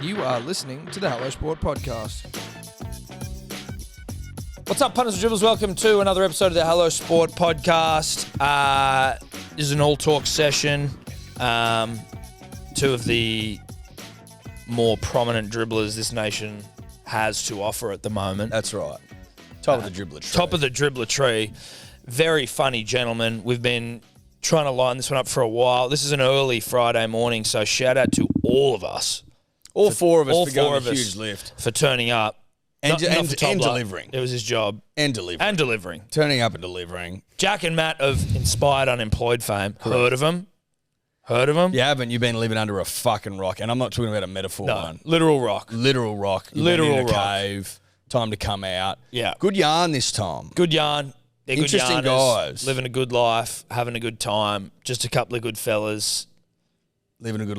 You are listening to the Hello Sport Podcast. What's up, punters and dribblers? Welcome to another episode of the Hello Sport Podcast. This is an all-talk session. Two of the more prominent dribblers this nation has to offer at the moment. That's right. Top of the dribbler tree. Top of the dribbler tree. Very funny gentlemen. We've been trying to line this one up for a while. This is an early Friday morning, so shout out to all of us. All four of us all for four going of a us huge lift. For turning up. And Not for Tobler. delivering. It was his job. And delivering. Turning up and delivering. Jack and Matt of Inspired Unemployed fame. Heard of them? You haven't. You've been living under a fucking rock. And I'm not talking about a metaphor one. Literal rock. Literal rock. You've been in a cave. Time to come out. Yeah. Good yarn this time. Good yarn. They're Interesting good yarners, guys. living a good life, having a good time. Just a couple of good fellas. Living a good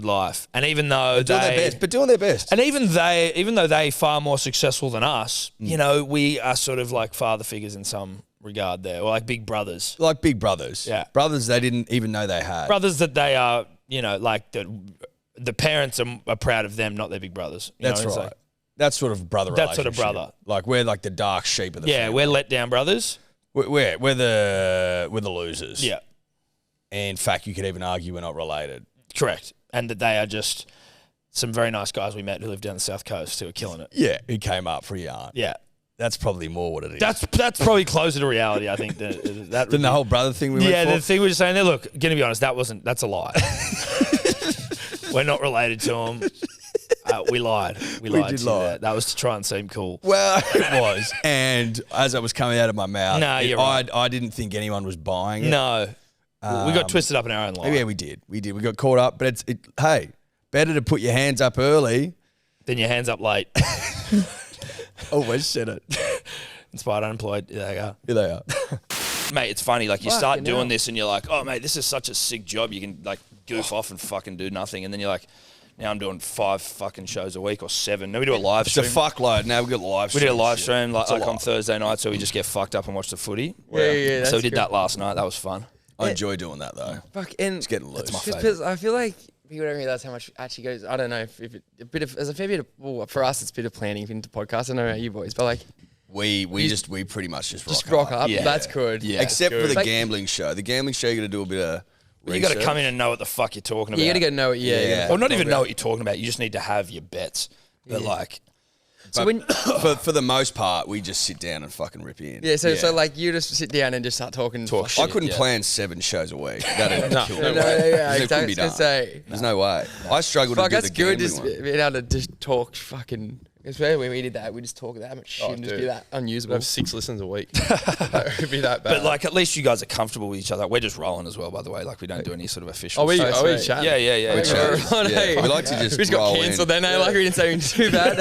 life. And even though doing their best. And even though they far more successful than us, you know, we are sort of like father figures in some regard there, or like big brothers. Like big brothers. Yeah. Brothers they didn't even know they had. Brothers that they are, you know, like the parents are proud of them, not their big brothers. You That's know, it's right. like, That sort of brother That sort of relationship. brother. Like we're like the dark sheep of the yeah, family. we're let down brothers. We're the losers. Yeah, And in fact, you could even argue we're not related. correct. And that they are just some very nice guys we met who live down the South Coast who are killing it. Yeah, who came up for a yarn. Yeah. That's probably more what it is. That's probably closer to reality, I think. Than the whole brother thing we went for? the thing we were just saying there, look, gonna be honest, that's a lie. We're not related to them. We lied. We lied did to you lie. there. That was to try and seem cool. Well, it was. And as it was coming out of my mouth, No, you're right. I didn't think anyone was buying it. No. We got twisted up in our own lie. Yeah, we did. We got caught up. But hey, better to put your hands up early. Then your hands up late. Always said it. Inspired Unemployed. There they go. Here they are. Mate, it's funny. Like, you start Fucking doing hell. this and you're like, oh, mate, this is such a sick job. You can, like, goof off and fucking do nothing. And then you're like, now I'm doing 5 fucking shows a week or 7. Now we do a live It's a stream. fuckload. Now we've got live We stream. did a live stream like It's a on lot. Thursday night, so we just get fucked up and watch the footy. Yeah, So we did that last night. That was fun. I enjoy doing that, though. Fuck, and It's getting loose. That's my just favourite. because I feel like people don't realize how much actually goes. I don't know if it, a bit of, there's a fair bit of, well, for us, it's a bit of planning into podcasts. I don't know about you boys, but like, We pretty much just rock up. Yeah. That's good. Yeah. Except for Good. the Like- gambling show. The gambling show, you got to do a bit of You got to research. come in and know what the fuck you're talking about. You got to go know it. Yeah. Yeah. you gotta Or not fucking even know know about what you're talking about. You just need to have your bets. But like, So when, for the most part, we just sit down and fucking rip in. yeah, so like you just sit down and just start talking. Talk fuck shit. I couldn't yeah. plan 7 shows a week. That'd kill me. No, It couldn't exactly. be I was done. gonna say, There's no way. I struggled fuck, to do that's the good. gambling Just one. being able to just talk fucking. It's where we did that. We just talk that much shit Oh, and just be dude. that We unusable. have 6 listens a week. That would be that bad. but like, at least you guys are comfortable with each other. We're just rolling as well, by the way. Like, we don't do any sort of official. are we sweet. chatting? Yeah. We Okay. chat. Right, Yeah. hey. We like to just We just got roll cancelled in. then. Like we didn't say too bad.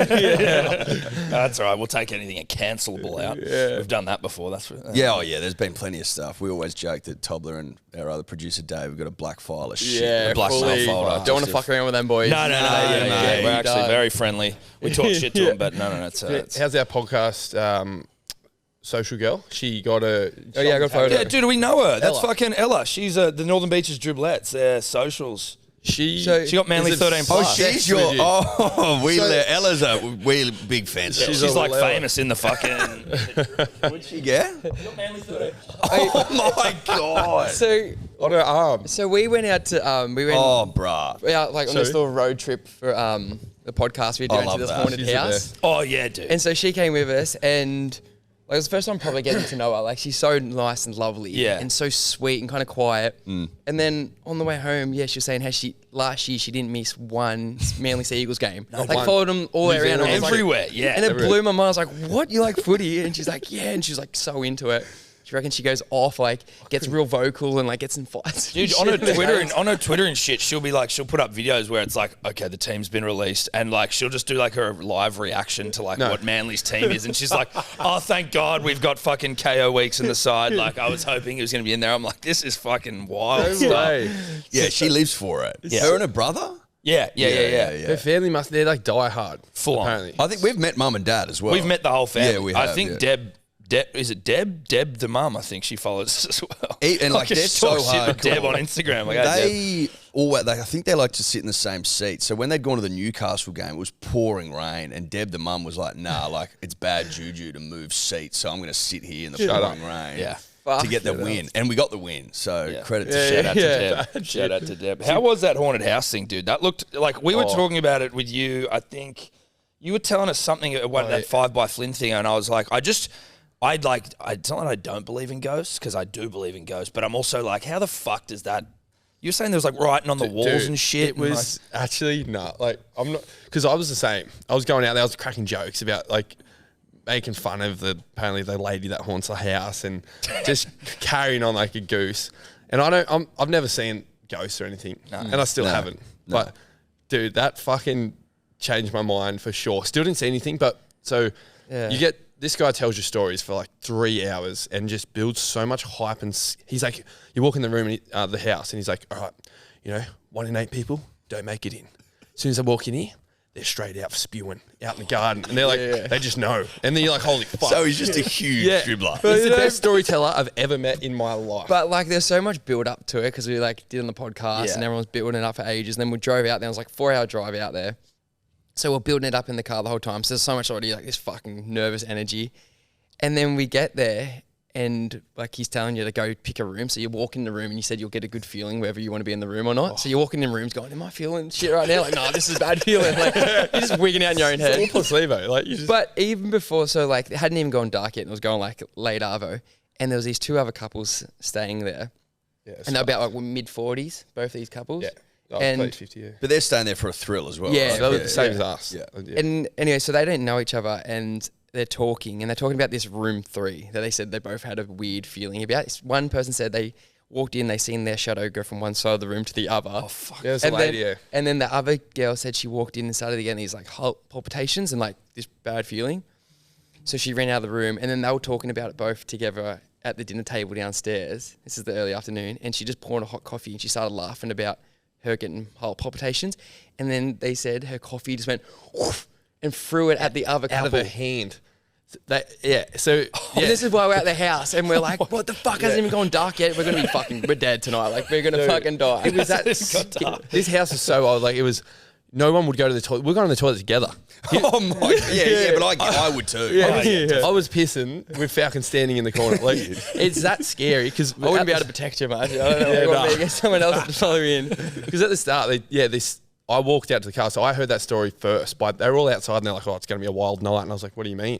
That's all right. We'll take anything cancelable out. We've done that before. That's Yeah, oh yeah, there's been plenty of stuff. We always joke that Tobler and our other producer Dave have got a black file of shit. Yeah, black fully. mail folder. Don't want to fuck around with them boys. No. Yeah, mate. We're actually very friendly. We talk shit to them, but no. It's How's our podcast, Social Girl? She got a... Oh, yeah, I got a photo. yeah, dude, we know her. That's Ella. fucking Ella. She's the Northern Beaches dribblettes. Their socials. She She got Manly is a 13 Oh, plus. she's your. Oh, Ella's we big fans. of She's her. a like Ella. famous in the fucking. What'd she get? Manly 13. Oh my god. So, on her arm. so we went out to we went Oh, bruh. out like on this little road trip for the podcast we I went love to this that. haunted She's the house, best. Oh yeah, dude. and so she came with us, and like, it was the first time probably getting to know her. Like, she's so nice and lovely, Yeah. and so sweet and kind of quiet. And then on the way home, yeah, she was saying how last year she didn't miss one Manly Sea Eagles game. Like, one. followed them all the way New around. Zealand. I was like- Everywhere, yeah. And it Everywhere. blew my mind. I was like, "What? You like footy?" And she's like, "Yeah." And she's like so into it. She reckons she goes off, like gets real vocal and like gets in fights. Dude, on her Twitter and shit, she'll put up videos where it's like, okay, the team's been released, and like she'll just do like her live reaction to like what Manly's team is, and she's like, oh, thank God we've got fucking KO weeks in the side. Like, I was hoping he was going to be in there. I'm like, this is fucking wild No stuff. way. Yeah, she lives for it. Yeah. Her and her brother. Yeah. Her family they're like die hard. Full on. apparently. I think we've met mum and dad as well. We've met the whole family. Yeah, we I have, think yeah. is it Deb? Deb the mum, I think she follows as well. And like they're just so talk shit with hardcore. Deb on Instagram. Like, hey, Deb. I think they like to sit in the same seat. So when they'd gone to the Newcastle game, it was pouring rain, and Deb the mum was like, "Nah, like it's bad juju to move seats, so I'm going to sit here in the pouring rain." Yeah. To get the win, and we got the win. So credit to Shout out to Deb. Deb. Shout out to Deb. How was that haunted house thing, dude? That looked like we were talking about it with you. I think you were telling us something about that 5 by Flynn thing, and I was like, it's not that I don't believe in ghosts, because I do believe in ghosts, but I'm also like, how the fuck does that? You're saying there was like writing on the walls and shit. It was actually I'm not, because I was the same. I was going out there, I was cracking jokes about like making fun of apparently the lady that haunts the house and just carrying on like a goose. And I've never seen ghosts or anything, and I still haven't. No. But dude, that fucking changed my mind for sure. Still didn't see anything, but so you get this guy tells you stories for like 3 hours and just builds so much hype. And he's like, you walk in the room, the house, and he's like, all right, 1 in 8 people don't make it in. As soon as I walk in here, they're straight out spewing out in the garden, and they're like, they just know. And then you're like, holy fuck. So he's just a huge dribbler. He's the best storyteller I've ever met in my life. But like, there's so much build up to it because we like did on the podcast and everyone's building it up for ages. And then we drove out there. It was like a 4-hour drive out there. So we're building it up in the car the whole time. So there's so much already like this fucking nervous energy. And then we get there and like he's telling you to go pick a room. So you walk in the room and you said you'll get a good feeling whether you want to be in the room or not. So you're walking in rooms going, am I feeling shit right now? Like, nah, this is a bad feeling. Like you're just wigging out in your own head. All placebo. Like you just. But even before, so like it hadn't even gone dark yet and it was going like late arvo. And there was these 2 other couples staying there. Yeah, and they're about like mid-40s, both these couples. Yeah. And 50, But they're staying there for a thrill as well. Yeah, right? So they're the same as us. Yeah. And anyway, so they didn't know each other and they're talking about this room 3 that they said they both had a weird feeling about. One person said they walked in, they seen their shadow go from one side of the room to the other. Oh, fuck. Yeah, it's a lady, and then the other girl said she walked in and started getting these like palpitations and like this bad feeling. So she ran out of the room and then they were talking about it both together at the dinner table downstairs. This is the early afternoon. And she just poured a hot coffee and she started laughing about her getting heart palpitations. And then they said her coffee just went whoosh, and threw it at the other couple. Out of her hand. So this is why we're at the house and we're like, what the fuck, hasn't even gone dark yet? We're going to be we're dead tonight. Like we're going to fucking die. It was this house is so old. Like it was, no one would go to the toilet. We're going to the toilet together. Oh my God. Yeah, but I would too. I was pissing with Falcon standing in the corner. Like it's that scary because I wouldn't be able to protect you much. I don't know. I want to get someone else to follow me in. Because at the start, I walked out to the car, so I heard that story first. But they were all outside and they're like, "Oh, it's going to be a wild night." And I was like, "What do you mean?"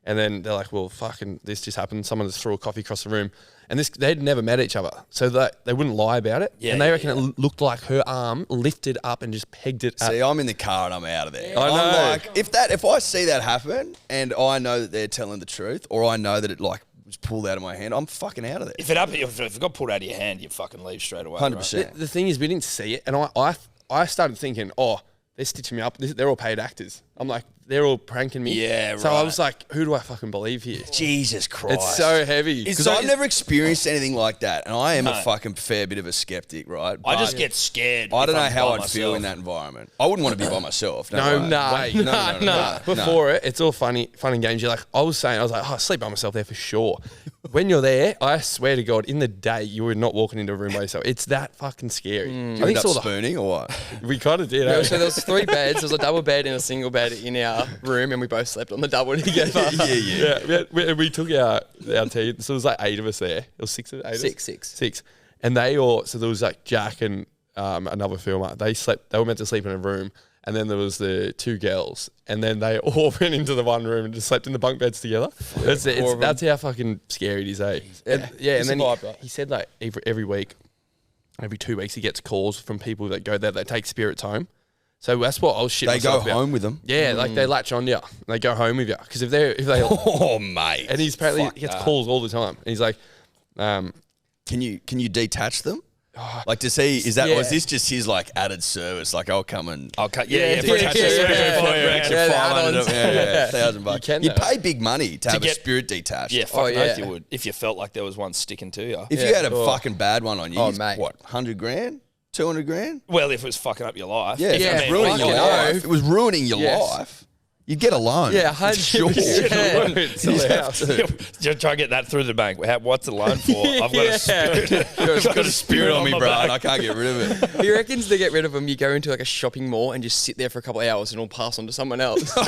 And then they're like, "Well, fucking, this just happened. Someone just threw a coffee across the room." And they'd never met each other, so they wouldn't lie about it. Yeah, and they reckon it looked like her arm lifted up and just pegged it. See, I'm in the car and I'm out of there. I know. I'm like, if I see that happen and I know that they're telling the truth, or I know that it like was pulled out of my hand, I'm fucking out of there. If it got pulled out of your hand, you fucking leave straight away. 100%. Right? The thing is, we didn't see it, and I started thinking, oh, they're stitching me up. They're all paid actors. I'm like, they're all pranking me. Yeah, So right. I was like, who do I fucking believe here? Jesus Christ. It's so heavy. Because I've never experienced anything like that, and I am a fucking fair bit of a skeptic, right? I just get scared. I don't if know I'm how by I'd feel myself. in that environment. I wouldn't want to be by myself. No. No. Before it, it's all fun and games. You're like, I was like, I sleep by myself there for sure. When you're there, I swear to God, in the day, you were not walking into a room by yourself. It's that fucking scary. You end up spooning or what? We kind of did. No, so there was 3 beds. There was a double bed and a single bed in our room, and we both slept on the double together. We took our team. So there was like 8 of us there. There was 6 of 8 of us? 6. And so there was like Jack and another filmer. They were meant to sleep in a room. And then there was the 2 girls, and then they all went into the one room and just slept in the bunk beds together. That's how fucking scary it is, eh? And then he said like every week, every 2 weeks, he gets calls from people that go there. They take spirits home. So that's what I was shitting. They go about. home with them. Yeah, like they latch on you. They go home with you because if they Oh mate. and he's apparently he gets calls all the time. And he's like, can you detach them? Like to see, is this just his like added service? Like I'll come and I'll cut. $1,000. You pay big money to have a spirit detached. Yeah, fucking oath you would. If you felt like there was one sticking to you. If you had a fucking bad one on you, mate. What, 100 grand? 200 grand? Well, if it was fucking up your life. Yeah, it was ruining your life. It was ruining your life. You'd get a loan. Yeah, sure. 100%. Sell the house. Just try to get that through the bank. What's the loan for? I've got a spirit. I've got a spirit on me, my bro, back. and I can't get rid of it. He reckons to get rid of them, you go into like a shopping mall and just sit there for a couple of hours and it'll pass on to someone else. That's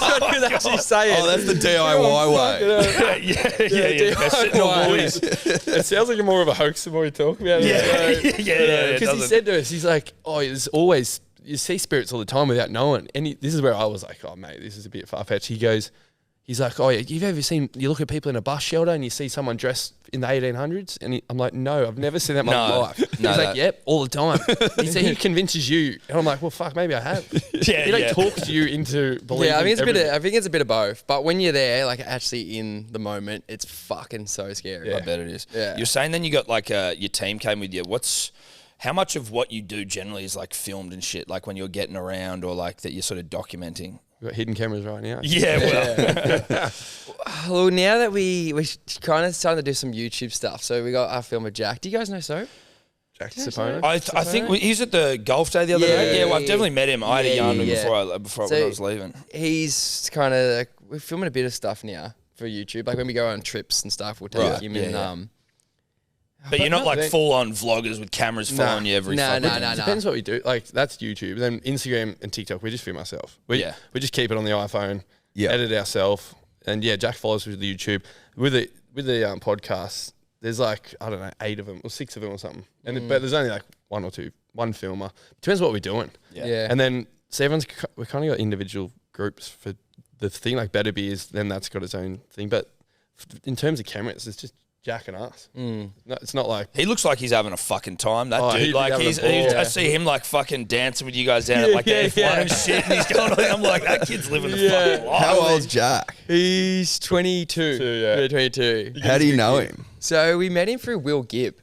what he was actually saying. Oh, that's the DIY way. Yeah. They're sitting on Woolies. It sounds like more of a hoax the more you talk about it. Yeah. Because he said to us, he's like, oh, there's always, you see spirits all the time without knowing. And this is where I was like, oh, mate, this is a bit far-fetched. He's like, oh, you've ever seen, you look at people in a bus shelter and you see someone dressed in the 1800s? And I'm like, no, I've never seen that in my life. He's like, yep, all the time. He convinces you. And I'm like, well, fuck, maybe I have. He like talks you into believing I think everything. it's a bit of both. But when you're there, like actually in the moment, it's fucking so scary. I bet it is. Yeah. You're saying then you got like your team came with you. How much of what you do generally is like filmed and shit? Like when you're getting around or like that you're sort of documenting? We've got hidden cameras right now. Yeah, well. Well, now that we're kind of starting to do some YouTube stuff, so we got our filmer Jack. Do you guys know So? Jack Sapona. I think he's at the golf day the other day. Yeah, well, I've definitely met him. I had a yarn with him before when I was leaving. He's kind of like, we're filming a bit of stuff now for YouTube. Like when we go on trips and stuff, we'll take him in. But you're not like full-on vloggers with cameras following you every fucking... No. Depends what we do. Like, that's YouTube. Then Instagram and TikTok, we just film ourselves. We just keep it on the iPhone, edit ourselves. And yeah, Jack follows with the YouTube. With the podcasts, there's like, I don't know, 8 of them or 6 of them or something. And but there's only like 1 or 2, one filmer. Depends what we're doing. Yeah. And then, so we kind of got individual groups for the thing. Like Better Beers, then that's got its own thing. But in terms of cameras, it's just Jack and us. No, it's not like... He looks like he's having a fucking time, that dude. he'd Like, be having a ball. I see him like fucking dancing with you guys down at like the F1 and shit. And he's going on. I'm like, that kid's living the fucking life. How old's Jack? He's 22. 22. How do you know him? So we met him through Will Gibb.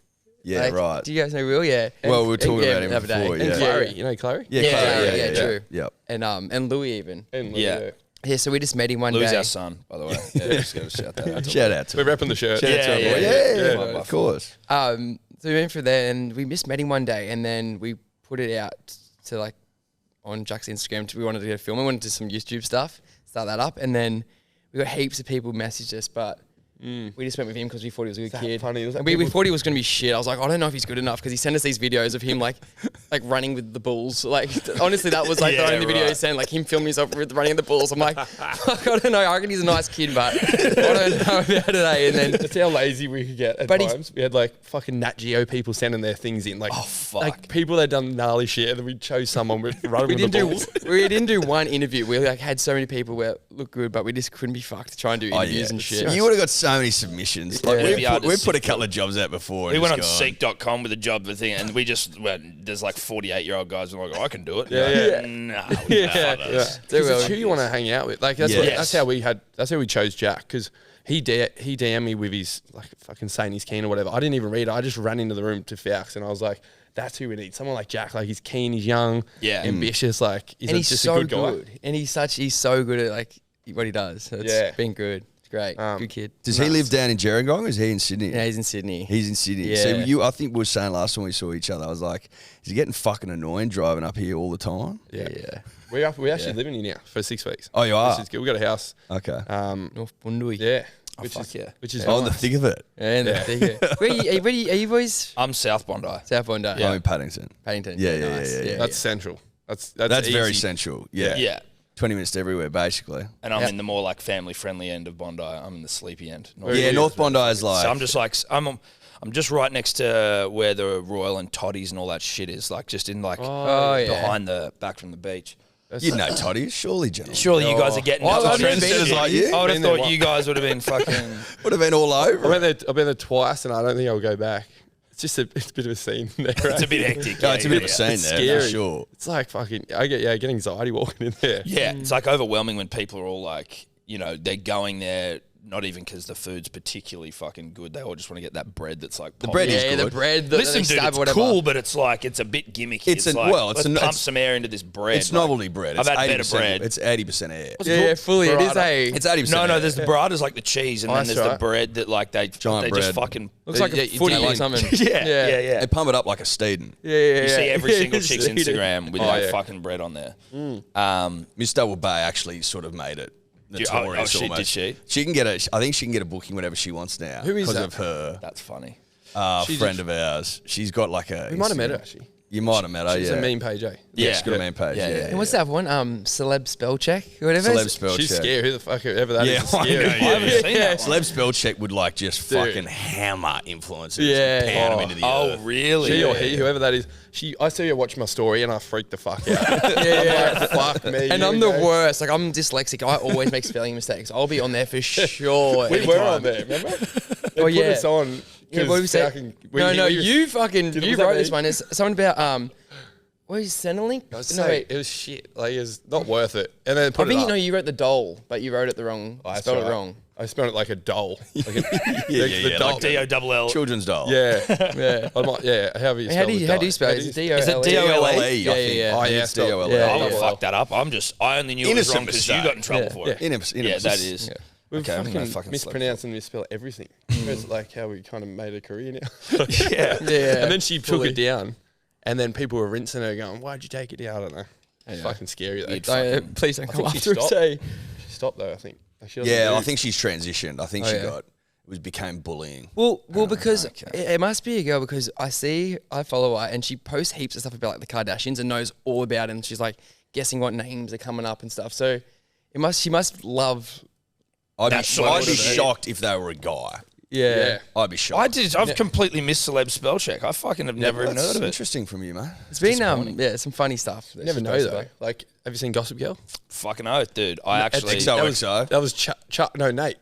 Yeah, right. Do you guys know Will? Yeah. Well, we were talking about him the other day. before, And yeah. Clary. You know Clary? Yeah, Clary, yeah, true. Yep. And Louis even. And Yeah. Yeah, so we just met him one Louis day. our son, by the way. Yeah, just gotta shout that out. Shout out to We're him. repping the shirt. Shout out to him. Yeah, of course. So we went for there and we just met him one day and then we put it out to like on Jack's Instagram. We wanted to get a film. We wanted to do some YouTube stuff, start that up. And then we got heaps of people message us, but we just went with him because we thought he was a good kid. funny? Was that And we people- thought he was going to be shit. I was like, I don't know if he's good enough because he sent us these videos of him like running with the bulls. Like honestly, that was like the only video he sent, like him filming himself with running the bulls. I'm like, fuck, I don't know. I reckon he's a nice kid, but I don't know about today. And then That's how lazy we could get at But he's- times. We had like fucking Nat Geo people sending their things in. Like, fuck. like people that done gnarly shit and then we chose someone with running we with the didn't balls. we didn't do one interview. We like had so many people where look good, but we just couldn't be fucked to try and do interviews and shit. You would have got so many submissions. Like Yeah. we've put a couple of jobs out before. We and went on just gone, Seek.com with a job thing, and we just there's like 48-year-old guys who are like, I can do it. Yeah. Nah, Yeah. others. Because it's who you want to hang out with. Like that's Yes. that's how we chose Jack because he DM'd me with his like fucking saying he's keen or whatever. I didn't even read it. I just ran into the room to Faux and I was like, that's who we need. Someone like Jack. Like he's keen, he's young, ambitious. Like And he's just so a good guy. good. And he's so good at like what he does. So it's been good. It's great. Good kid. Does he live down in Gerringong or is he in Sydney? Yeah, he's in Sydney. He's in Sydney. Yeah. So I think we were saying last time we saw each other, I was like, is he getting fucking annoying driving up here all the time? yeah. We actually living here now for 6 weeks. Oh, you are? Which is good. We got a house. Okay. North Bundui. Yeah. Which is Oh, in the nice. thick of it. And where are you boys? I'm South Bondi. South Bondi. I'm in Paddington. Paddington. Yeah. That's central. That's Very easy. central. Yeah. Yeah. 20 minutes to everywhere, basically. And I'm in the more like family-friendly end of Bondi. I'm in the sleepy end. Yeah, North Bondi is like... So I'm just like I'm just right next to where the Royal and Toddies and all that shit is, like just in like behind the back from the beach. You know Toddy, surely, gentlemen. Surely you guys are getting Well, into I've been trendsetters there. like you. I would have Been there thought you guys would have been fucking. Would have been all over. I've been there twice, and I don't think I'll go back. It's just it's a bit of a scene there. It's a bit hectic. No, it's a bit of a yeah. scene It's there, scary. for sure. It's like fucking. I get anxiety walking in there. Yeah, it's like overwhelming when people are all like, you know, they're going there not even because the food's particularly fucking good. They all just want to get that bread that's like The bread is Yeah, good. the bread. The, Listen, dude, it's cool, but it's like it's a bit gimmicky. It's like, let's pump it's- some air into this bread. It's like, novelty bread. I've It's had better 80%. bread. It's 80% air. Yeah, fully. It is Burrata. It's 80%. No, air. there's the burrata's like the cheese, and then that's there's the right. bread that like they Giant just bread. fucking Looks like a you footy do or like- something. yeah. They pump it up like a Steeden. Yeah. You see every single chick's See it. Instagram with Oh, that yeah. fucking bread on there. Miss Double Bay actually sort of made it. Notorious shit, almost. did she? She can get I think she can get a booking whenever she wants now. Who is because that? of her That's funny. friend of ours. She's got like a. We might have met her Instagram. actually. You might have met her. She's yeah. a meme page, eh? Yeah, she's got a main page. Yeah, Yeah, yeah. yeah. And what's that one? Celeb spell check or whatever. Celeb spell She's check. scary. Who the fuck ever that is? Yeah, is I know, scary. yeah. I haven't seen that one. Celeb spell check would like just Dude. fucking hammer influencers. Yeah. and pound them into the Oh, earth. really? She or he, whoever that is. I see her watch my story and I freak the fuck out. I'm like, fuck me. And here I'm we the go. worst. Like I'm dyslexic. I always make spelling mistakes. I'll be on there for sure. We every were time. on there, remember? They Oh, put yeah. us on. Yeah, what did we say? fucking- No, we- you fucking Did- you was that wrote me? this one. It's something about what is Centrelink? I was No, saying, wait. it was shit. Like, it was not worth it. And then I put think it up. you wrote the doll, but you wrote it the wrong. Oh, that's spelled right. it wrong. I spelled it like a doll. Like yeah, doll. like D-O-double-L. Children's doll. Yeah. Yeah. I'm like, yeah. How do you spell How do you spell it? Is it D-O-L-E? Is it D-O-L-E, D-O-L-E? I Yeah, think. yeah. Oh, I think yeah, it's spell- D-O-L-E. Yeah, I'm yeah. gonna fuck that up. I only knew it was Innocent wrong because you mistake. got in trouble Yeah. for it. Innocent. that is. We've Okay, I'm gonna fucking fucking mispronounce and misspell everything. It's like how we kind of made a career now. Yeah. Yeah. And then she fully. took it down. And then people were rinsing her going, why'd you take it down? I don't know. It's fucking scary though. Please don't come think she after and stopped. say. She stopped though, I think. Like, she doesn't Yeah, I move. think she's transitioned. I think Oh, she yeah. became bullying. Well, because okay. it must be a girl because I follow her and she posts heaps of stuff about like the Kardashians and knows all about it. And she's like guessing what names are coming up and stuff. So she must love. I'd That's be sort of it. shocked if they were a guy. Yeah. I'd be shocked. I've completely missed celeb spell check. I fucking have never even That's heard of it. interesting from you, man. It's been some funny stuff. that You never she know posts though. about. Like, have you seen Gossip Girl? Fucking oath, dude. I actually. XOXO. That was no, Nate.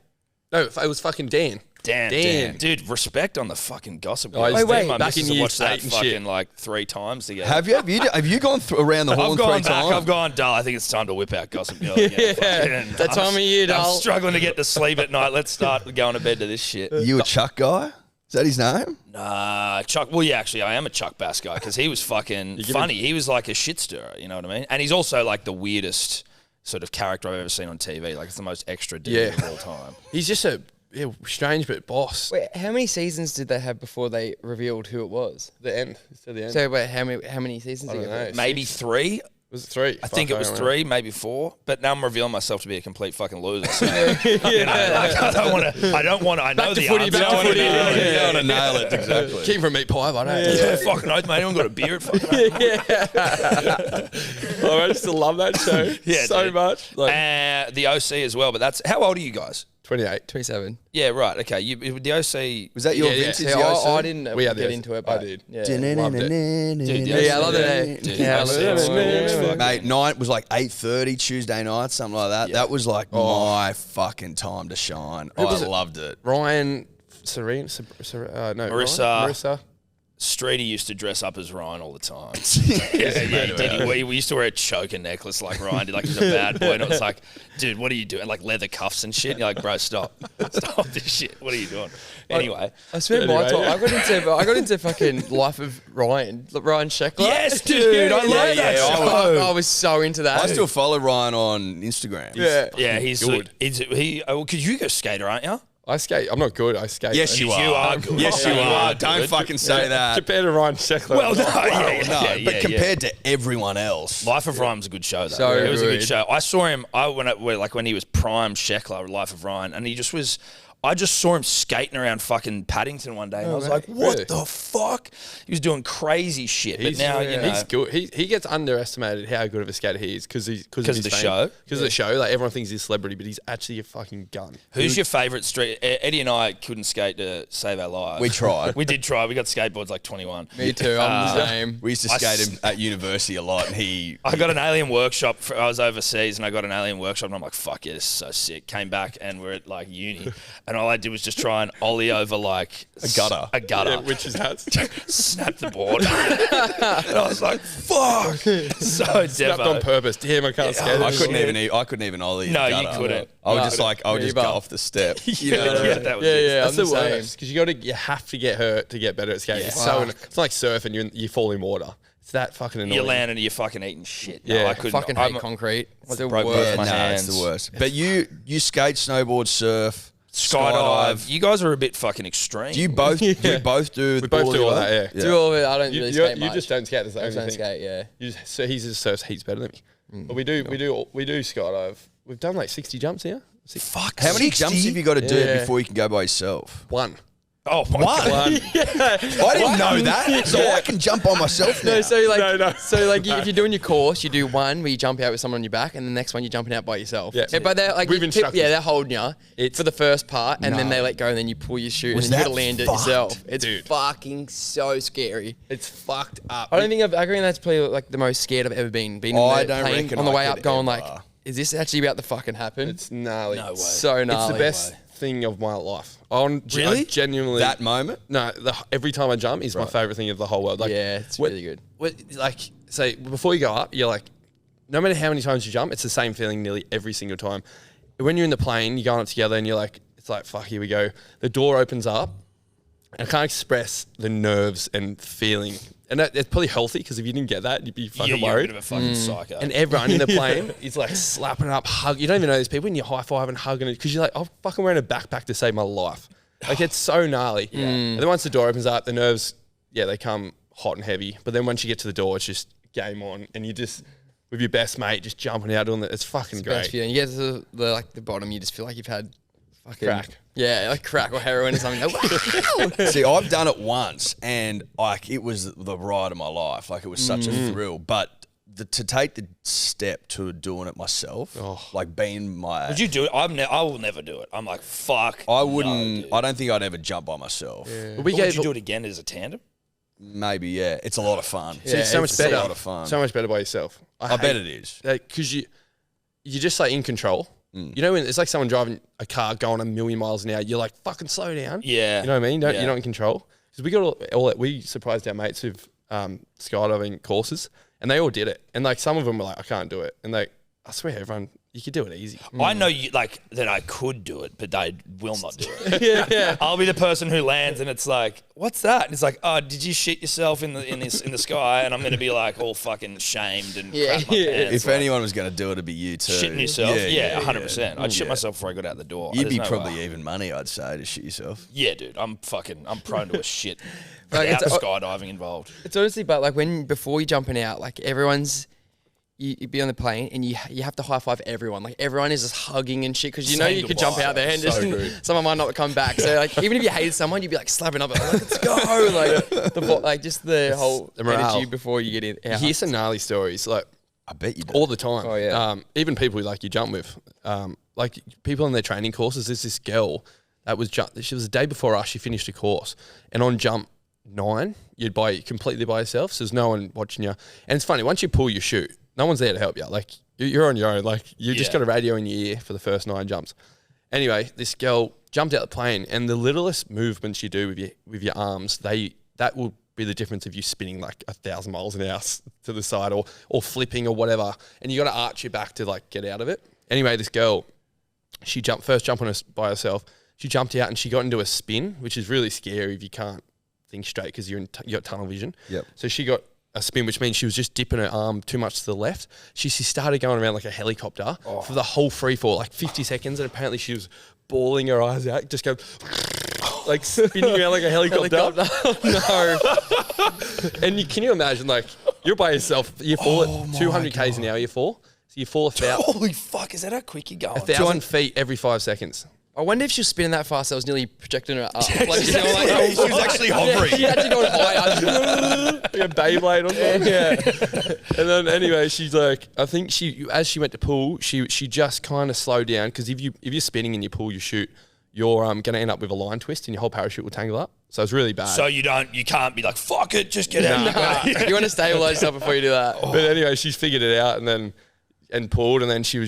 No, it was fucking Dan. Dan. Dude, respect on the fucking Gossip Girl. Oh, Me and wait, my back missus in have year watched that 8 and fucking shit. like 3 times together. Have you gone around the horn I've gone 3 back. times? I've gone dull. I think it's time to whip out Gossip Girl again. Fucking- That time of year, I'm dull. struggling to get to sleep at night. Let's start going to bed to this shit. You a Chuck guy? Is that his name? Nah, Chuck. Well, yeah, actually, I am a Chuck Bass guy because he was fucking funny. He was like a shit stirrer, you know what I mean? And he's also like the weirdest sort of character I've ever seen on TV. Like, it's the most extra dude Yeah. of all time. He's just a strange but boss. Wait, how many seasons did they have before they revealed who it was? The end. It's to the end. So wait, how many seasons? I did don't you know. get? Maybe 3. Was it 3? I think it was 3, maybe 4. But now I'm revealing myself to be a complete fucking loser. So, you know, like, I don't want to. I know to the footy, answer. back to footy. You want to nail it, exactly. Came from meat pie, but I Yeah, fucking oath, mate. Anyone got a beer at fucking I used to love that show so dude. much. Like, The OC as well, but that's how old are you guys? 28. 27. Yeah, right. Okay, the OC. Was that your Yeah, yeah. vintage? Yeah, Yoso? I didn't We had get the- into it, I but did. Yeah, Loved it. Dude, yeah, I love Dude, that. Yeah, I love OC. that. Mate, night was like 8:30 Tuesday night, something like that. That was like my fucking time to shine. I was it? loved it. Ryan, Serene, Marissa. Streety used to dress up as Ryan all the time. We used to wear a choker necklace like Ryan did, like he's a bad boy. And it was like, dude, what are you doing? Like leather cuffs and shit. And you're like, bro, stop this shit. What are you doing? Anyway, I spent my time. I got into fucking Life of Ryan Sheckler. yes, dude, I love that yeah, show. I was so into that. I still follow Ryan on Instagram. Yeah, he's good. Because you go skater, aren't you? I skate. I'm not good. I skate. Yes, you You are. are good. Yes, Oh, you you are. are Don't good. fucking say that. Compared to Ryan Sheckler. Well, no, But compared to everyone else, Life of Ryan was a good show, though. So It was a good good. show. I saw him. When he was prime Sheckler, Life of Ryan, and he just was. I just saw him skating around fucking Paddington one day, and I was like, "What Really? the fuck?" He was doing crazy shit. But now, you know, he's good. He gets underestimated how good of a skater he is because of the show? Because of the show, like everyone thinks he's a celebrity, but he's actually a fucking gun. who's your favourite street? Eddie and I couldn't skate to save our lives. We tried. We did try. We got skateboards like 21. Me too. I'm the same. we used to skate him at university a lot, and I got an alien workshop. I was overseas and I got an alien workshop and I'm like, fuck yeah, this is so sick. Came back and we're at like uni and and all I did was just try and ollie over like A gutter. Yeah, which is nuts. Snap the board. And I was like, fuck. So Snapped on devo. purpose. Damn, I can't skate. I couldn't even ollie. No, a you gutter. couldn't. I would just go off the step. Yeah, that was it. Yeah, That's I'm the the same. worst because you have to get hurt to get better at skating. Yeah. It's it's like surfing. You fall in water. It's that fucking annoying. You land and you're fucking eating shit. No, Yeah. I I couldn't. fucking hate concrete. It's the broke worst. both Yeah, my no, hands. it's the worst. But you skate, snowboard, surf, Skydive. You guys are a bit fucking extreme. Do you both? Do you both do? We both do all that. Yeah. Do all of it. I don't really skate You much. just don't skate. That's the I only don't thing. skate, yeah. So he just surfs heaps better than me. But we do skydive. We've done like 60 jumps here. Fuck. How many 60? jumps have you got to do Yeah. before you can go by yourself? One. Oh, my God. I didn't know that, so I can jump by myself now. No, so like, No. if you're doing your course, you do one where you jump out with someone on your back, and the next one you're jumping out by yourself. Yeah. But they're like, With instructors. they're holding you for the first part, and then No. they let go, and then you pull your chute, Was and then you that gotta land it fucked? yourself. It's Dude. fucking so scary. It's fucked up. I don't think I reckon that's probably like the most scared I've ever been. Being I in the don't plane reckon on the I way could up, going like, ever. is this actually about to fucking happen? It's gnarly. No way. So gnarly. It's the best thing of my life. I genuinely That moment? No, every time I jump is my favorite thing of the whole world. Like, Yeah, it's really good. Like, say before you go up, you're like, no matter how many times you jump, it's the same feeling nearly every single time. When you're in the plane, you're going up together, and you're like, it's like, fuck, here we go. The door opens up. I can't express the nerves and feeling. And it's probably healthy because if you didn't get that, you'd be fucking You're a worried. bit of a fucking psycho. And everyone in the plane is like slapping up, hug. You don't even know these people, and you're high fiving, hugging it because you're like, I'm fucking wearing a backpack to save my life. Like, it's so gnarly. And then once the door opens up, the nerves, they come hot and heavy. But then once you get to the door, it's just game on, and you just with your best mate just jumping out doing that. It's fucking It's the best great. feeling. You get to the bottom, you just feel like you've had fucking Crack. Yeah, like crack or heroin or something. Like, wow. See, I've done it once, and like it was the ride of my life. Like it was such a thrill. But to take the step to doing it myself, like being my, Would you do it? I will never do it. I'm like, fuck. I wouldn't. No, dude. I don't think I'd ever jump by myself. But But would you do it again as a tandem? Maybe, yeah. It's a lot of fun. See, it's so much It's better. a lot of fun. So much better by yourself. I bet it is. Because you're just like in control. You know, when it's like someone driving a car going a million miles an hour, you're like, fucking slow down. Yeah. You know what I mean? You're Yeah. not in control. Because we got all that. We surprised our mates with skydiving courses, and they all did it. And like some of them were like, I can't do it. And like, I swear, everyone, you could do it easy. I know you like that I could do it, but I will not do it. yeah. I'll be the person who lands and it's like, what's that? And it's like, oh, did you shit yourself in the sky? And I'm gonna be like all fucking shamed and crap my pants. If like, anyone was going to do it, it'd be you too. shitting yourself, yeah, 100%. yeah. I'd shit myself before I got out the door. You'd There's be no probably way. even money, I'd say, to shit yourself. Yeah, dude, I'm prone to a shit Like, without it's- skydiving involved. It's honestly, but like before you're jumping out, like everyone's. You be on the plane and you have to high five everyone. Like everyone is just hugging and shit because you know Saying you could jump goodbye. out there and So just good. someone might not come back. So like even if you hated someone, you'd be like slapping up, like let's go, like just the whole the morale. energy before you get in. You hear some gnarly stories, like I bet you do. all the time. Oh, yeah. Even people who like you jump with, like people in their training courses. There's this girl that was she was the day before us. She finished a course, and on jump 9, you'd completely by yourself. So there's no one watching you. And it's funny, once you pull your chute, no one's there to help you. Like you're on your own. Like you just Yeah. got a radio in your ear for the first 9 jumps. Anyway, this girl jumped out the plane, and the littlest movements you do with your arms, that will be the difference of you spinning like 1,000 miles an hour to the side or flipping or whatever. And you got to arch your back to like get out of it. Anyway, this girl, she first jumped on us by herself. She jumped out and she got into a spin, which is really scary if you can't think straight because you got tunnel vision. Yep. So she got a spin, which means she was just dipping her arm too much to the left. She started going around like a helicopter for the whole free fall, like 50 seconds, and apparently she was bawling her eyes out, just going like spinning around like a helicopter. No. And can you imagine, like, you're by yourself, you fall at 200 k's an hour, you fall. So you fall Holy fuck, is that how quick you're going? 1,000 feet every 5 seconds. I wonder if she was spinning that fast. I was nearly projecting her up. Like, you know, like, She was actually hovering. she actually going higher. Like a Beyblade or something. Yeah. And then anyway, she's like, I think as she went to pull, she just kind of slowed down because if you're spinning and you pull your chute, you're going to end up with a line twist and your whole parachute will tangle up. So it's really bad. So you can't be like, fuck it, just get out. You want to stabilize yourself before you do that. But anyway, she's figured it out and pulled, and then she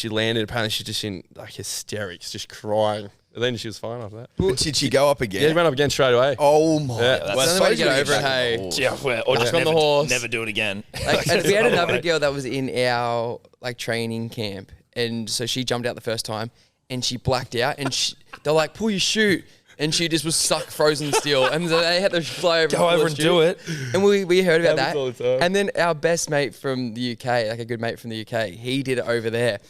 landed. Apparently, she's just in like hysterics, just crying. But then she was fine after that. Did she go up again? Yeah, he went up again straight away. Oh my! Yeah, that's the only way to get over it, hey. Yeah, or just on the horse. never do it again. Like, and we had another girl that was in our like training camp, and so she jumped out the first time, and she blacked out, and they're like, "Pull your chute," and she just was stuck frozen still, and so they had to fly over, Go over and do it. And we heard about that, Happens all the time. and then our best mate from the UK, like a good mate from the UK, he did it over there.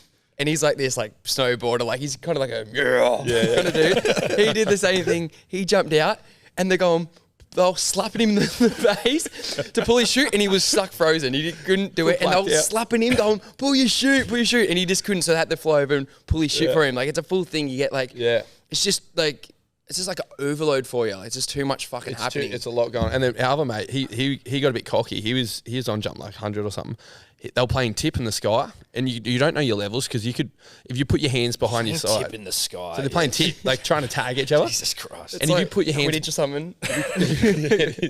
And he's like this, like snowboarder, like he's kind of like a kind of dude. He did the same thing. He jumped out, and they're slapping him in the face to pull his chute, and he was stuck frozen. He couldn't do it, and they were slapping him, going, pull your chute, and he just couldn't. So they had to fly over and pull his chute for him. Like, it's a full thing. You get like, it's just like an overload for you. It's just too much fucking happening. It's a lot going on. And then our other mate, he got a bit cocky. He was on jump like 100 or something. They were playing tip in the sky, and you don't know your levels because you could, if you put your hands behind your side. Tip in the sky. So they're playing tip, like trying to tag each other. Jesus Christ. And if you put your hands Quidditch or something.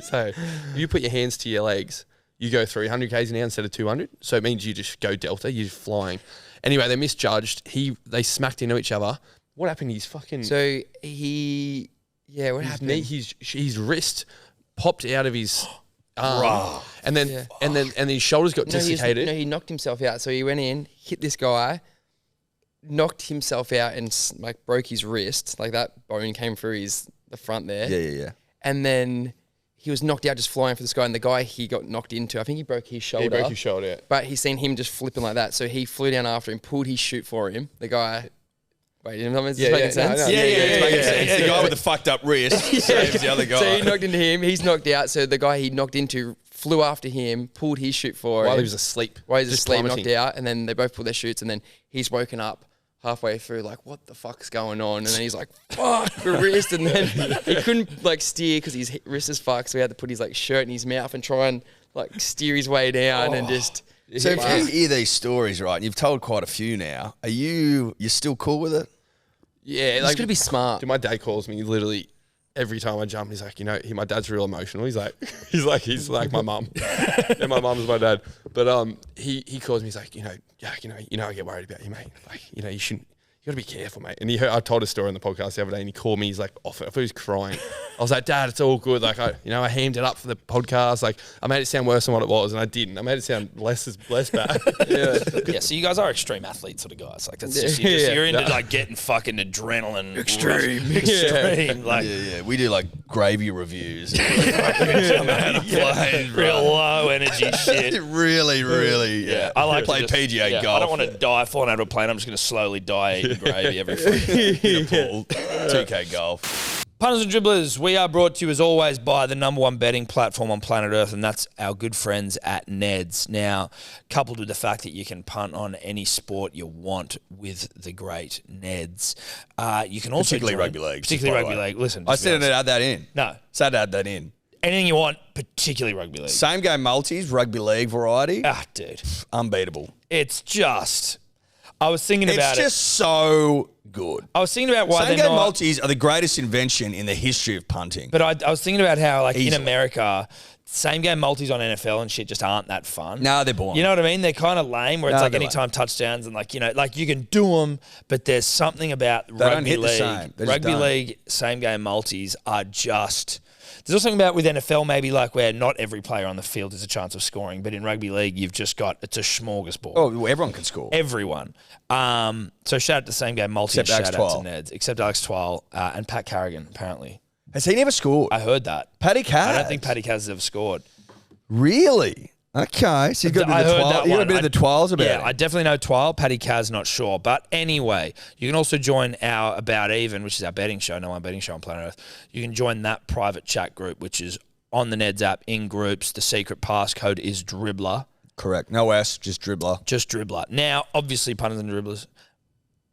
so if you put your hands to your legs, you go 300 k's an hour instead of 200. So it means you just go delta. You're flying. Anyway, they misjudged. They smacked into each other. What happened? He's fucking. So what happened? His wrist popped out of his arm, and then his shoulders got desiccated. He knocked himself out. So he went in, hit this guy, knocked himself out, and like broke his wrist. Like that bone came through the front there. Yeah. And then he was knocked out, just flying for this guy. And the guy he got knocked into, I think he broke his shoulder. He broke his shoulder. Yeah. But he seen him just flipping like that, so he flew down after him, pulled his chute for him. The guy. Wait, is this making sense? It's making sense. The guy with the fucked up wrist saves the other guy. So he knocked into him. He's knocked out. So the guy he knocked into flew after him, pulled his chute for him. While he was asleep. While he was Just asleep, plummeting. knocked out. And then they both pulled their chutes. And then he's woken up halfway through, like, what the fuck's going on? And then he's like, fuck, the wrist. And then he couldn't, like, steer because his wrist is fucked. So he had to put his, like, shirt in his mouth and try and, like, steer his way down and just... So if you hear these stories, right, and you've told quite a few now, you're still cool with it? Yeah, He's like, got to be smart. Dude, my dad calls me literally every time I jump. He's like, my dad's real emotional. He's like my mum, and my mum's my dad. But he calls me. He's like, Jack, I get worried about you, mate. Like, you shouldn't. You got to be careful, mate. And I told a story on the podcast the other day, and he called me. He's like, off it. I thought he was crying. I was like, Dad, it's all good. Like, I hammed it up for the podcast. Like, I made it sound worse than what it was, and I didn't. I made it sound less bad. Yeah, so you guys are extreme athletes sort of guys. Like, that's just, you're into like getting fucking adrenaline. Extreme. Like, Yeah. We do like gravy reviews. real low energy shit. really. Yeah. I like play to just- PGA yeah, golf. I don't want to die falling out of a plane. I'm just going to slowly die eating gravy every freaking in a pool. 2K golf. Punters and Dribblers, we are brought to you as always by the number one betting platform on planet Earth, and that's our good friends at Neds. Now, coupled with the fact that you can punt on any sport you want with the great Neds, you can also Particularly rugby league. Particularly rugby league. Listen, I said to add that in. No. Said to add that in. Anything you want, particularly rugby league. Same game multis, rugby league variety. Dude. Unbeatable. It's just... I was thinking about It's just so good. I was thinking about why Same they're game not... multis are the greatest invention in the history of punting. But I was thinking about how, like, Easily. in America, same game multis on NFL and shit just aren't that fun. No, they're boring. You know what I mean? They're kind of lame where it's No, like they're anytime touchdowns and like, like you can do them, but there's something about don't rugby hit the league. same. They just Rugby don't. league same game multis are just... There's also something about with NFL maybe like where not every player on the field has a chance of scoring, but in rugby league you've just got... It's a smorgasbord. Oh, well, everyone can score. Everyone. So shout out to same game multi. Except Alex shout out Twal. to Neds. Except Alex Twal and Pat Carrigan, apparently. Has he never scored? I heard that. Paddy Cass? I don't think Paddy Cass has ever scored. Really? Okay. So you've got a bit of the twirls. You got a bit of the twirls about Yeah, it. I definitely know Twile. Paddy Kaz, not sure. But anyway, you can also join our About Even, which is our betting show, no one betting show on planet Earth. You can join that private chat group, which is on the Neds app in groups. The secret passcode is Dribbler. Correct. No S, just dribbler. Just Dribbler. Now, obviously, punters and dribblers,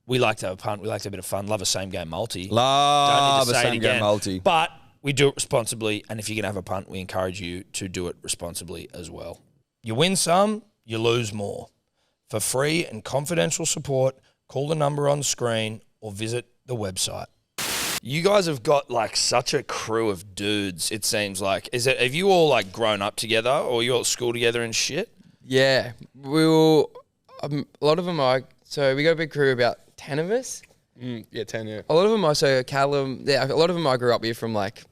we like to have a punt. We like to have a bit of fun. Love a same game multi. Love Don't need a to say it same game again. multi. But we do it responsibly, and if you're going to have a punt, we encourage you to do it responsibly as well. You win some, you lose more. For free and confidential support, call the number on screen or visit the website. You guys have got like such a crew of dudes, it seems like. Have you all like grown up together or you all at school together and shit? Yeah, we will. A lot of them are. So we got a big crew, about 10 of us. Yeah, 10, yeah. A lot of them also, Callum, yeah, a lot of them I grew up with from like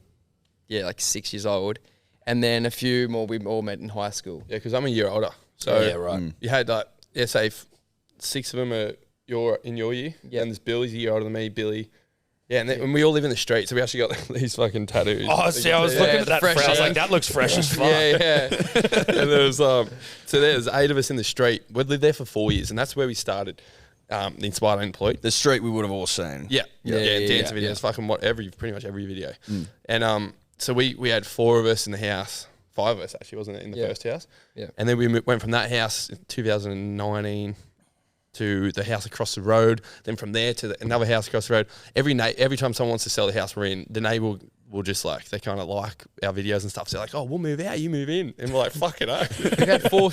6 years old. And then a few more we all met in high school. Yeah, because I'm a year older. So Yeah, right. You had like, say 6 of them are in your year. Yeah. And there's Billy's a year older than me, Billy. Yeah, and we all live in the street, so we actually got these fucking tattoos. Oh, see, I was looking at that fresh. I was like, that looks fresh as fuck. Yeah. And there's so there's 8 of us in the street. We'd lived there for 4 years, and that's where we started the Inspired Unemployed. The street we would have all seen. Yeah, dance videos, fucking pretty much every video. And so we had 4 of us in the house, 5 of us actually, wasn't it, in the first house? Yeah. And then we went from that house in 2019 to the house across the road. Then from there to another house across the road. Every time someone wants to sell the house we're in, the neighbour will just like, they kind of like our videos and stuff. So they're like, oh, we'll move out, you move in. And we're like, fucking hell. We've had 4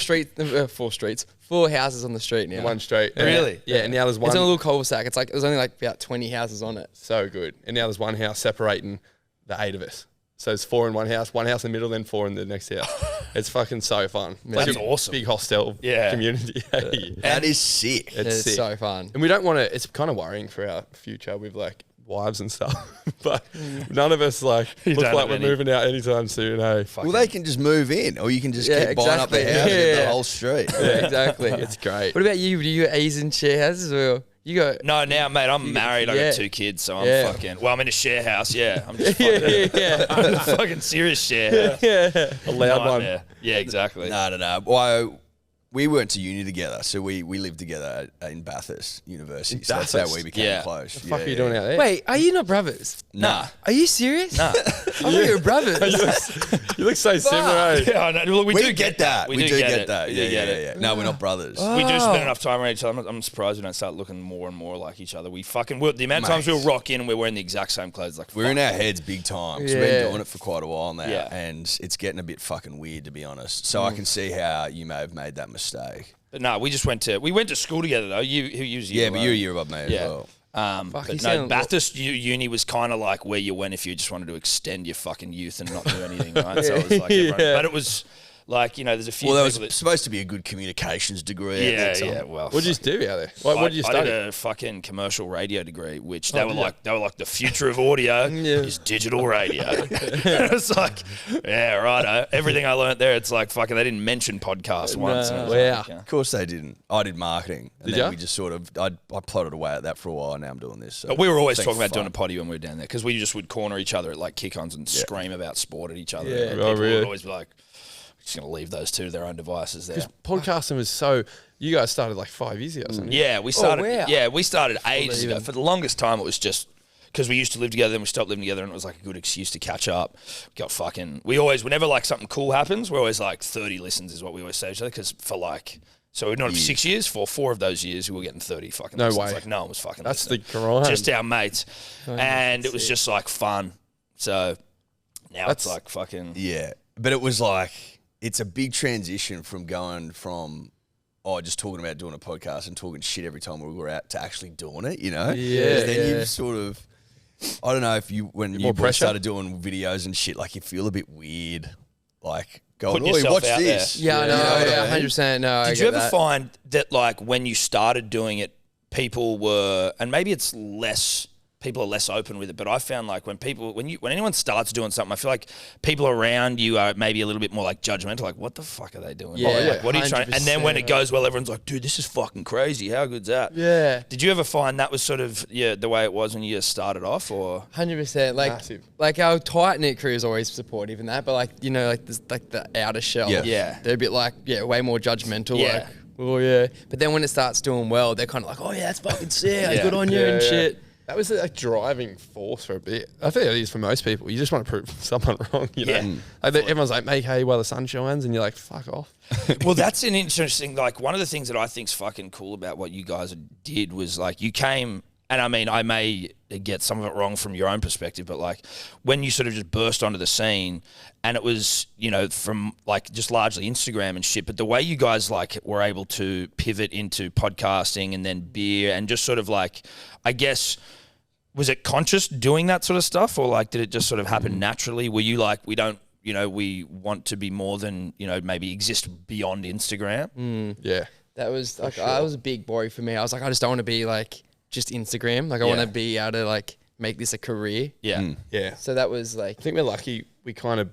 houses on the street now. One street. Really? Yeah, and now there's one. It's in a little cul-de-sac. It's like, there's only like about 20 houses on it. So good. And now there's one house separating the 8 of us. So it's 4 in one house in the middle, then 4 in the next house. It's fucking so fun. That's awesome. Big hostel community. That is sick. It's sick. So fun. And we don't want to, it's kind of worrying for our future with like wives and stuff. But none of us like look like we're moving out anytime soon. Hey. Well, they can just move in, or you can just keep buying up the house the whole street. Yeah, exactly. It's great. What about you? Do you got A's and share houses or you got? No, now, mate, I'm married. I got 2 kids, so I'm fucking. Well, I'm in a share house. Yeah, I'm just fucking. I'm in a fucking serious share house. A loud one. Yeah, exactly. No. Well, we went to uni together, so we lived together in Bathurst University. So that's how we became close. What the fuck are you doing out there? Wait, are you not brothers? Nah. Are you serious? Nah. I thought you were brothers. You look so similar, eh? Yeah, I know. Look, we do get that. We do get that. Yeah. No, we're not brothers. We do spend enough time around each other. I'm surprised we don't start looking more and more like each other. The amount of times we'll rock in and we're wearing the exact same clothes. Like we're in our heads big time. So we've been doing it for quite a while now, and it's getting a bit fucking weird, to be honest. So I can see how you may have made that mistake. But no, we went to school together though. You but you're a year above me as well. But no, Bathurst uni was kind of like where you went if you just wanted to extend your fucking youth and not do anything, right? So it was like, but it was like, there's a few. Well, there was supposed to be a good communications degree. Yeah. Well, what did you do out there? What did you study? I did a fucking commercial radio degree, which they were like the future of audio is digital radio. It's like, righto. Everything I learned there, it's like fucking. They didn't mention podcasts once. Of course they didn't. I did marketing, and then we just sort of I plotted away at that for a while. And now I'm doing this. So but we were always talking about doing a potty when we were down there because we just would corner each other at like kick-ons and scream about sport at each other. Yeah, people would always be like, just going to leave those two to their own devices there. Because podcasting was so. You guys started like 5 years ago, something. Yeah, we started. We started ages ago. For the longest time, it was just because we used to live together, then we stopped living together, and it was like a good excuse to catch up. Whenever like something cool happens, we're always like 30 listens is what we always say to each other. Because so we've known it for 6 years. For 4 of those years, we were getting 30 fucking listens. No way. Like no one was fucking. That's listening. the grind. Just our mates, and it was just like fun. So now it's like fucking. Yeah, but it was like. It's a big transition from going from, just talking about doing a podcast and talking shit every time we were out to actually doing it, Yeah. Then you sort of, I don't know if when you started doing videos and shit, like you feel a bit weird, like going, watch this. Yeah, I know, 100%. No, Did you ever find that like when you started doing it, people were, and maybe it's less, people are less open with it, but I found like when anyone starts doing something, I feel like people around you are maybe a little bit more like judgmental, like what the fuck are they doing? Yeah, like, what are you trying? And then when it goes well, everyone's like, dude, this is fucking crazy. How good's that? Yeah. Did you ever find that was sort of the way it was when you started off, or 100%? Like our tight knit crew is always supportive in that, but like this, like the outer shell, they're a bit like way more judgmental. Yeah. Like, but then when it starts doing well, they're kind of like, oh yeah, that's fucking sick, good on you and shit. That was a driving force for a bit. I think it is for most people. You just want to prove someone wrong, Like everyone's like, make hay while the sun shines, and you're like, fuck off. Well, that's an interesting, like one of the things that I think's fucking cool about what you guys did was like you came, and I mean, I may get some of it wrong from your own perspective, but like when you sort of just burst onto the scene and it was, from like just largely Instagram and shit, but the way you guys like were able to pivot into podcasting and then beer and just sort of like, I guess, was it conscious doing that sort of stuff, or like did it just sort of happen naturally? Were you like, we don't, we want to be more than, maybe exist beyond Instagram? Yeah. That was like, I was a big worry for me. I was like, I just don't want to be like just Instagram. Like I want to be able to like make this a career. Yeah. Yeah. So that was like, I think we're lucky. We kind of,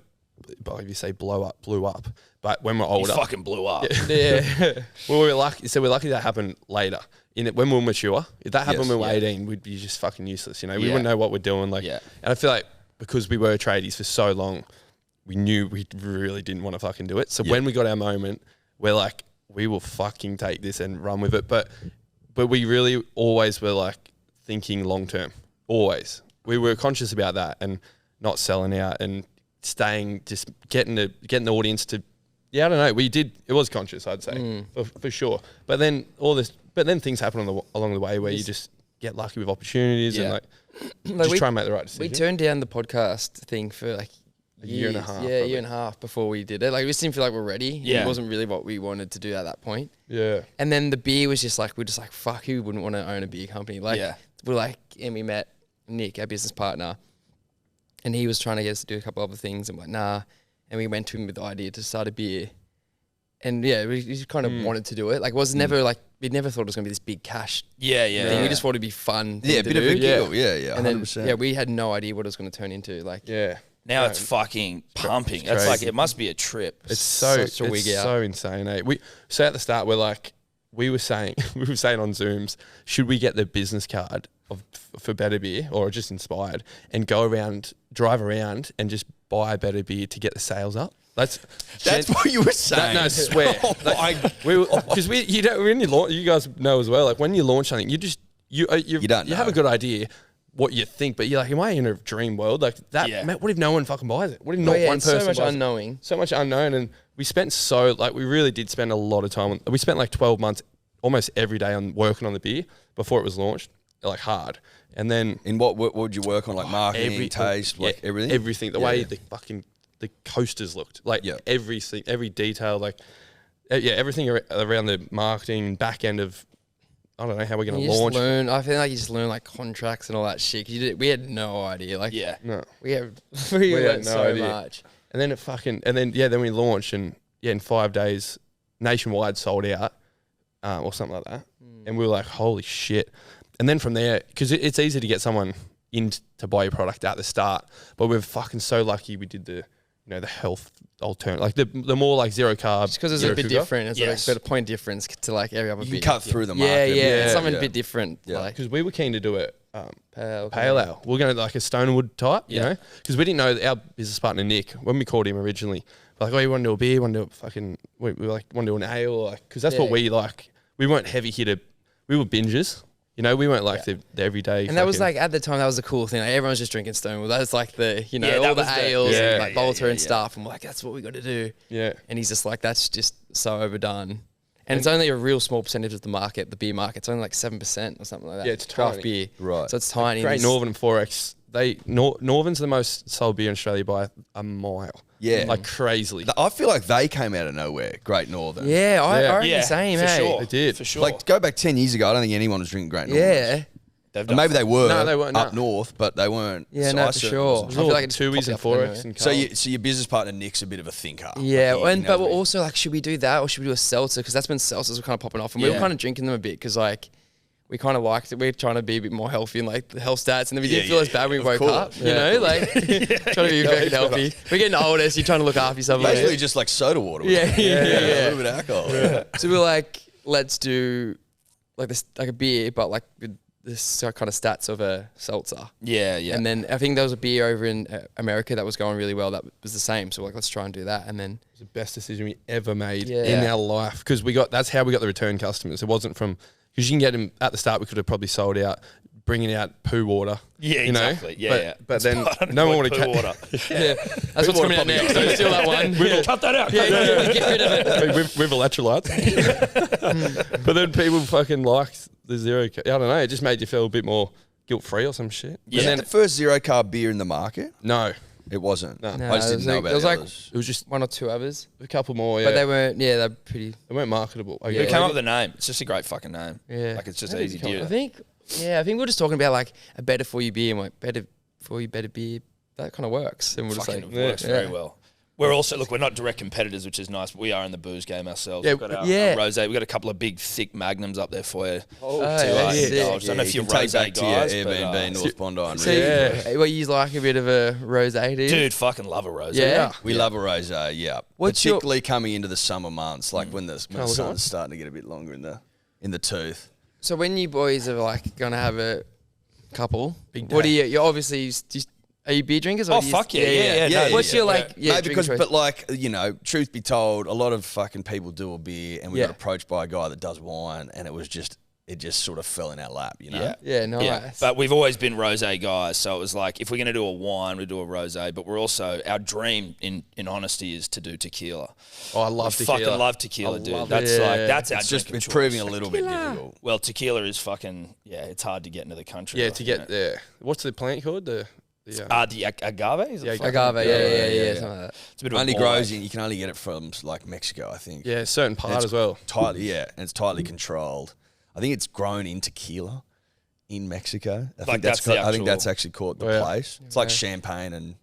if you say blew up. But when we're older, You fucking blew up. yeah. well, we're lucky. So we're lucky that happened later. When we're mature, if that happened when we were 18, we'd be just fucking useless. You know, we wouldn't know what we're doing. Like, and I feel like because we were tradies for so long, we knew we really didn't want to fucking do it. So when we got our moment, we're like, we will fucking take this and run with it. But we really always were like thinking long term. Always, we were conscious about that and not selling out and staying, just getting the audience to. Yeah, I don't know. We did. It was conscious, I'd say, for sure. But then things happen along the way where you just get lucky with opportunities and like just try and make the right decision. We turned down the podcast thing for like a year and a half. Yeah, a year and a half before we did it. Like we just didn't feel like we're ready. Yeah. It wasn't really what we wanted to do at that point. Yeah. And then the beer was just like, we're just like, fuck, who wouldn't want to own a beer company? Like we're like, and we met Nick, our business partner, and he was trying to get us to do a couple other things and we're like, nah. And we went to him with the idea to start a beer. And yeah, we just kind of wanted to do it. Like, it was never like, we never thought it was going to be this big cash thing. We just thought it'd be fun. Yeah, a bit of a giggle. Yeah, And then, 100%. we had no idea what it was going to turn into. Like, Now it's fucking pumping. It's like, it must be a trip. It's so so insane, eh? So at the start, we were saying on Zooms, should we get the business card for Better Beer or just Inspired and drive around and just buy Better Beer to get the sales up? That's what you were saying. No, I swear. Because when you launch, you guys know as well. Like when you launch something, you have a good idea what you think, but you're like, am I in a dream world? Like that. Man, what if no one fucking buys it? What if not one person? So much unknowing. So much unknown, and we really did spend a lot of time. We spent like 12 months, almost every day, on working on the beer before it was launched, like hard. And then in what would you work on? Like marketing, taste, like everything. Everything. The way the coasters looked, like everything, every detail, like everything around the marketing back end of, I don't know how we're going to launch. I feel like you just learn like contracts and all that shit. We had no idea. Like no, we had no so idea. Much. And then then we launched and in 5 days, nationwide sold out, or something like that. And we were like, holy shit. And then from there, because it's easy to get someone in to buy your product at the start, but we're fucking so lucky we did the health alternative, like the more like zero carb. Just because it's a bit different. It's like a bit of point difference to like every other You beer. can cut through the market. Yeah, something a bit different. Yeah. Like, because we were keen to do it pale ale. We're going to like a Stonewood type, you know, because we didn't know our business partner Nick, when we called him originally, like, oh, you want to do a beer, you want to do a fucking, we like want to do an ale, like, because that's what we like. We weren't heavy hitter. We were bingers. You know, we weren't like the everyday. And that was like, at the time, that was the cool thing. Like, everyone was just drinking Stonewood. That was like the, all the ales and like Bolter and stuff. And we're like, that's what we got to do. Yeah. And he's just like, that's just so overdone. And it's only a real small percentage of the market, the beer market. It's only like 7% or something like that. Yeah, it's craft tiny. beer. Right. So it's tiny. Great Northern and 4X. Northern's the most sold beer in Australia by a mile. Yeah. Like crazily. I feel like they came out of nowhere, Great Northern. Yeah, I reckon the same, for hey? sure. They did. For sure. Like, go back 10 years ago, I don't think anyone was drinking Great Northern. Yeah. And maybe they were up no. north, but they weren't. Yeah, So no, I for certainly sure. wasn't. I feel like it's Twoies and 4X and So your business partner Nick's a bit of a thinker. Yeah, Like, but we're also like, should we do that or should we do a seltzer? Because that's when seltzers were kind of popping off, and we were kind of drinking them a bit because like we kind of liked it. We were trying to be a bit more healthy and like the health stats, and then we didn't feel as bad when we woke up. You know, like trying to be very healthy. We're getting older, so you're trying to look after yourself. Basically, just like soda water. Yeah. A little bit of alcohol. Yeah. So we're like, let's do like this, like a beer, but like with this kind of stats of a seltzer. Yeah. And then I think there was a beer over in America that was going really well that was the same. So we're like, let's try and do that. And then it was the best decision we ever made in our life, because that's how we got the return customers. It wasn't from, because you can get them at the start. We could have probably sold out, bringing out poo water. Yeah, you know? exactly. Yeah, but then no one wanted poo water. That's what's coming out next. So steal that one. Cut that out. Get rid of it. with electrolytes. But then people fucking liked the zero. I don't know. It just made you feel a bit more guilt-free or some shit. Was that the first zero carb beer in the market? No, it wasn't. No. I just didn't know about it. Like, others. It was just one or two others. a couple more, But they weren't, they're pretty. They weren't marketable. Who came up with the name? It's just a great fucking name. Yeah. Like, it's just easy to do. I think we were just talking about like a better for you beer and like better for you, better beer. That kind of works. And we're just Fucking like, works very well. We're also, look, we're not direct competitors, which is nice, but we are in the booze game ourselves. Yeah, We've got our rosé. We've got a couple of big, thick magnums up there for you. sick. I don't know if you're take rosé back guys, to your Airbnb North Bondi. And So, you like a bit of a rosé, do you? dude, fucking love a rosé. Yeah. we love a rosé, yeah. What's your- Particularly coming into the summer months, like when the sun's starting to get a bit longer in the tooth. So when you boys are like gonna have a couple, what do you obviously are you beer drinkers? Or Oh, do you, fuck yeah. No, What's your like? Yeah, no, drink because choice? but like truth be told, a lot of fucking people do a beer, and we got approached by a guy that does wine, and it just sort of fell in our lap, Yeah, nice. Yeah, but we've always been rosé guys, so it was like if we're gonna do a wine, we do a rosé. But we're also our dream, in honesty, is to do tequila. Oh, I love tequila. Fucking love tequila, dude. love That's it. like that's our It's just drinking it's choice. proving a little bit difficult. Well, tequila is fucking it's hard to get into the country. Yeah, to get there. What's the plant called? The agave. Is it fucking- Agave, yeah, something like that. It's a bit of Only a grows in. You can only get it from like Mexico, I think. yeah, certain part It's as well. Tightly, and it's tightly controlled. I think it's grown in tequila in Mexico. I think that's the I think that's actual- actually called the Oh, yeah. place. It's like champagne and.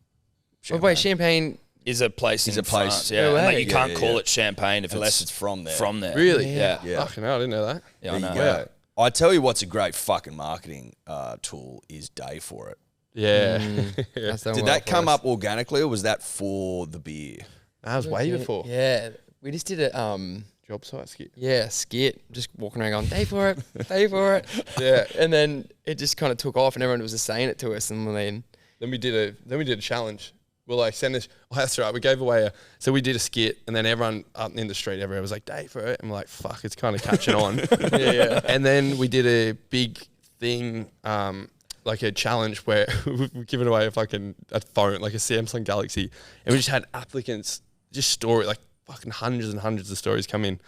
Oh, wait, champagne. Is a place Is in a place- France, No yeah. And way. like, you can't Yeah, call yeah. it champagne if Unless it's from there. from there. Really? Yeah. Yeah. Fucking hell, I didn't know that. Yeah, I There know. you go. I tell you what's a great fucking marketing tool is Day For It. Yeah. That's done Did well that for come us. up organically or was that for the beer? That was way before. Yeah, we just did a Job site skit. skit, just walking around going, "Day for it, day for it." Yeah. And then it just kind of took off, and everyone was just saying it to us, and then Then we did a challenge. We're like, send us. Oh, that's right. We gave away so we did a skit, and then everyone up in the street, everyone was like, "Day for it." And we're like, "Fuck, it's kind of catching on." yeah. And then we did a big thing, like a challenge where we've given away a phone, like a Samsung Galaxy, and we just had applicants, just like fucking hundreds and hundreds of stories come in,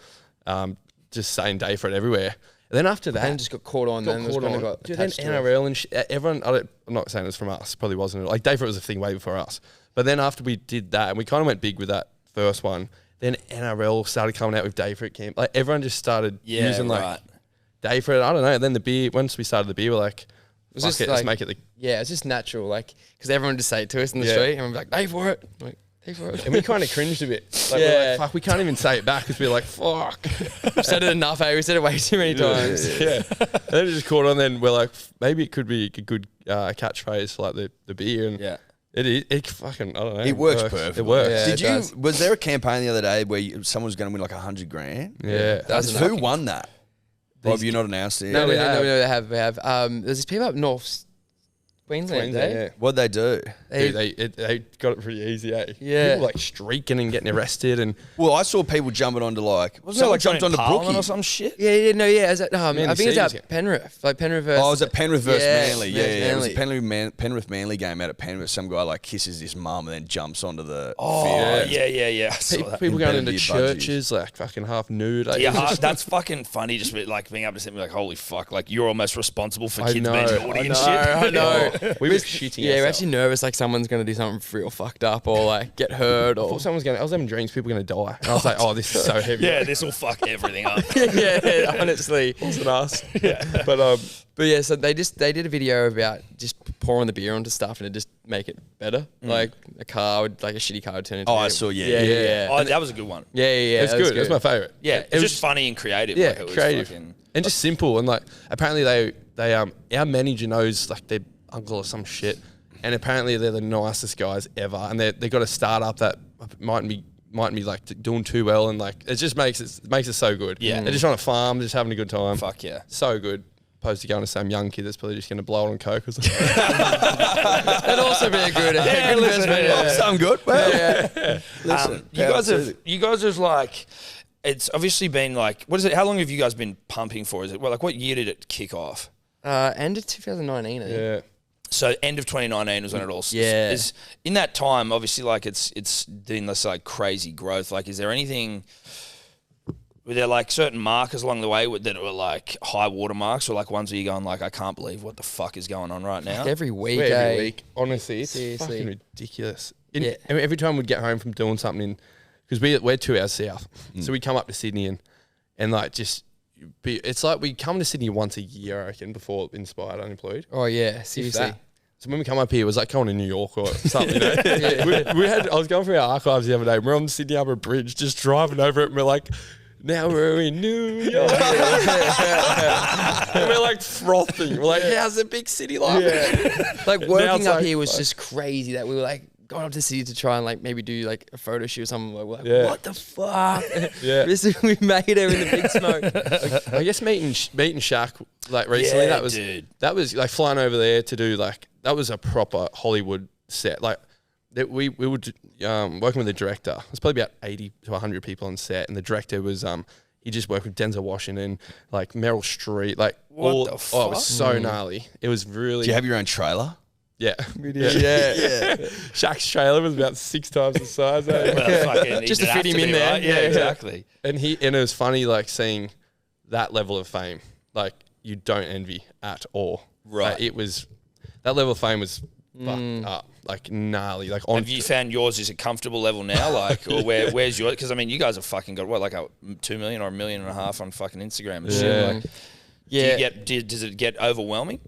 just saying Day For It everywhere. And then after that, Then just got caught on. Then caught kind on. of got Dude, then attached to it. NRL and everyone. I'm not saying it was from us. Probably wasn't. Like Day For It was a thing way before us. But then after we did that, and we kind of went big with that first one, then NRL started coming out with Day For It camp. Like everyone just started using like Day For It. I don't know. Then the beer. Once we started the beer, we're like, was fuck just it, like- let's make it the. Yeah, it's just natural, like, because everyone just say it to us in the Yeah. street, and we're like, "Day for it," I'm like, "Day for it." And we kind of cringed a bit. Like, Yeah. we're like, fuck, we can't even say it back because we're like, fuck. We've said it enough, eh? We said it way too many times. Yeah. And then it just caught on. Then we're like, maybe it could be a good catchphrase for like the beer. And Yeah. it fucking, I don't know. It works perfectly. It works. Yeah. Did it you? does. Was there a campaign the other day where someone was going to win like $100,000? Yeah. That's Who won that? Or have you not announced it? No, yet? we have. have. There's these people up north Queensland, eh? What'd they do? Dude, they got it pretty easy, eh? Yeah. People like streaking and getting arrested and Well, I saw people jumping onto like. Wasn't it like jumped onto Parliament Brookie or some shit? Yeah, I was at, I Manly think it's Seagulls at game. Penrith, like Penrith versus. Oh, it was at Penrith versus Manly. Yeah, versus yeah. It was a Manly. Penrith Manly game out at Penrith. Some guy like kisses his mum and then jumps onto the Oh, field. yeah. I saw that. people going Embedded into your budgies. churches like fucking half nude. Like, Yeah, that's fucking funny. Just like being able to sit and be like, holy fuck, like you're almost responsible for I kids know, being I naughty and know, shit. I know. we were shitting Yeah, we're ourselves. actually nervous, like someone's gonna do something real fucked up or like get hurt I or. thought someone's I was having dreams people were going to die. And I was like, oh, this is so heavy. Yeah, this will fuck everything up. yeah, honestly. It wasn't us. But But yeah, so they did a video about just pouring the beer onto stuff and it just make it better. Like a shitty car would turn into. Oh, I saw, yeah. yeah. Oh, that was a good one. Yeah, it's that was good. It was my favorite. Yeah, it it's was just funny and creative. Yeah, like, it was creative fucking- and just simple. And like apparently they our manager knows like their uncle or some shit, and apparently they're the nicest guys ever. And they got a startup that mightn't be like doing too well, and like it just makes it so good. Yeah. they're just on a farm, just having a good time. Fuck yeah. So good. Opposed to going to some young kid that's probably just going to blow it on coke or something. That'd also be a good investment. Yeah. Sound good? Well, listen. You guys have like, it's obviously been like, what is it? How long have you guys been pumping for? Is it well, like what year did it kick off? End of 2019, I think. Yeah. So end of 2019 was when it all. Yeah. Is in that time, obviously, like it's doing this like crazy growth. Like, is there anything? Were there like certain markers along the way that were like high water marks, or like ones where you're going like, I can't believe what the fuck is going on right now? Every week, Every week. Honestly, it's Seriously. fucking ridiculous. Yeah. Every time we'd get home from doing something, because we're 2 hours south, so we'd come up to Sydney and like just it's like we come to Sydney once a year, I reckon, before Inspired Unemployed. Oh yeah, seriously. That. So when we come up here, it was like going to New York or something. You know? I was going through our archives the other day. We're on the Sydney Harbour Bridge, just driving over it, and we're like, now we're in New York. And we're like frothing. We're like, how's the big city like? Yeah. Like working up here was just crazy that we were like going up to the city to try and like maybe do like a photo shoot or something. We're like, what the fuck? Yeah. We made it in the big smoke. I guess meeting Shaq like recently, that was like flying over there to do like, that was a proper Hollywood set. Like that we were working with the director. There's probably about 80 to 100 people on set, and the director was he just worked with Denzel Washington, like Meryl Streep, like What the fuck? Oh, it was so gnarly. It was really. Do you have your own trailer? Yeah. Yeah. Shaq's trailer was about 6 times the size. Well, fucking, Just it to didn't fit have him in be, there. right? Yeah, exactly. And it was funny, like seeing that level of fame. Like you don't envy at all. Right. Like, it was that level of fame was fucked up, like gnarly. Like Have you found yours is a comfortable level now? Like, or where's yours? Because I mean, you guys have fucking got what, like a 2 million or $1.5 million on fucking Instagram and shit. Like, does it get overwhelming?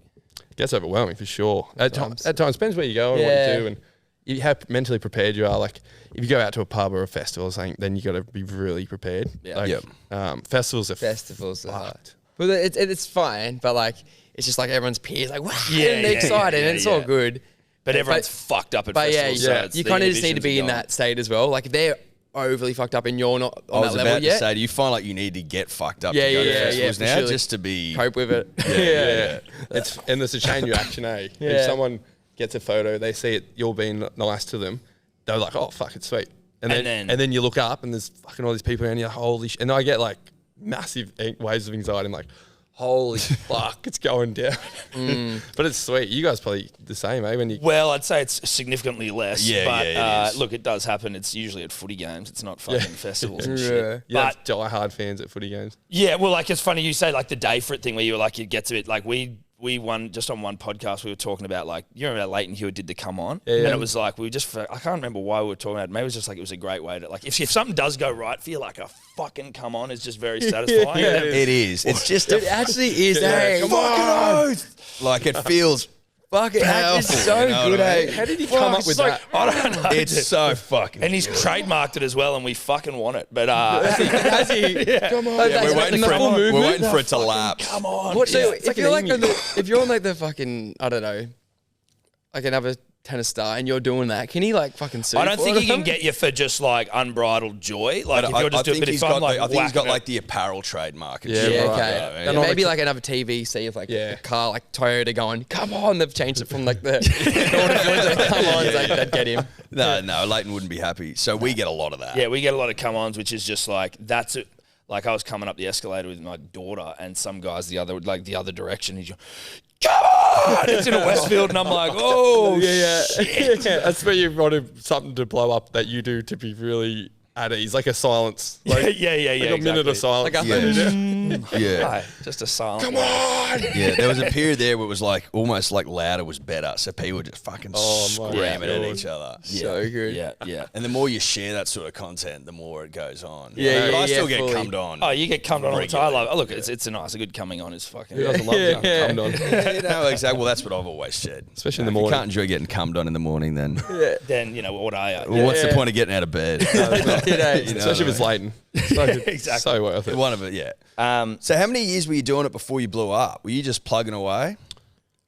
It gets overwhelming for sure. At times, depends where you go and what you do, and you how mentally prepared you are. Like if you go out to a pub or a festival or something, then you got to be really prepared. Yeah. Like, festivals are Festivals are fucked. Well, it's fine, but like it's just like everyone's peers like wow, Yeah, and they're excited, and it's all good. But everyone's fucked up at But festivals. yeah, So you kind of just need to be in that state as well. Like if they're overly fucked up and you're not I on was that level about to yet, say, do you find like you need to get fucked up Yeah, to go to yeah, festivals for now sure. just to be cope with it. Yeah. And there's a chain reaction, eh? Yeah. If someone gets a photo, they see it, you're being nice to them, they're like, oh fuck, it's sweet. And then you look up and there's fucking all these people around you, like, holy shit. And I get like massive waves of anxiety. I'm like, holy fuck, it's going down. But it's sweet. You guys probably the same, eh? When you Well, I'd say it's significantly less. Yeah, but yeah, it is. look, it does happen. It's usually at footy games. It's not fucking festivals and Yeah. shit. you have But die-hard fans at footy games. yeah, well, like it's funny you say like the day for it thing where you were like it gets a bit like we won just on one podcast. We were talking about like you remember that Leighton Hewitt did the come on, and it was like we were just I can't remember why we were talking about it. Maybe it was just like it was a great way to like if something does go right, feel like a fucking come on is just very satisfying. It is. It's just It actually is. Hey, come on. Like it feels fuck it. It's powerful, so you know good. what I Hey, mean? How did he come up It's with like, that? I don't know. it's so fucking And he's good. trademarked it as well, and we fucking want it. But Has he? Come on. Yeah, we're waiting for it. We're waiting for it to lapse. come on. What, so It's if like you're an like emu. if you're on like the fucking I don't know, like another tennis star and you're doing that, can he like fucking sue? I don't for think it he or can something? get you for just like unbridled joy. Like if you're just doing, think but he's if I'm got like I think he's got whacking like it- the apparel trademark. And Yeah, shit Yeah, like okay. that, Then yeah. maybe like another TV, see if like Yeah. a car like Toyota going, come on, they've changed it from like the come on, like that'd get him. No, Leighton wouldn't be happy. So we get a lot of that. Yeah, we get a lot of come-ons, which is just like that's it. Like I was coming up the escalator with my daughter, and some guys the other direction. He's going, come on! It's in a Westfield, and I'm like, oh shit. That's where you wanted something to blow up that you do to be really at ease, like a silence. Like, Yeah. like a minute of silence. Like Yeah. Right, just a silent. Come on! Yeah, there was a period there where it was like almost like louder was better. So people were just fucking screaming at God. each other. So good. Yeah. And the more you share that sort of content, the more it goes on. Yeah, but I yeah, still get fully. cummed on. Oh, you get cummed on all the time. Regularly. Like, oh, look, it's a nice, a good coming on is fucking. Who doesn't love getting cummed on? You know, exactly. Well, that's what I've always said. Especially in the If you morning. can't enjoy getting cummed on in the morning, then Then you know what I. well, what's the point of getting out of bed? You know Especially if it's Leighton. So, Exactly. so worth it. One of it, yeah. So how many years were you doing it before you blew up? Were you just plugging away,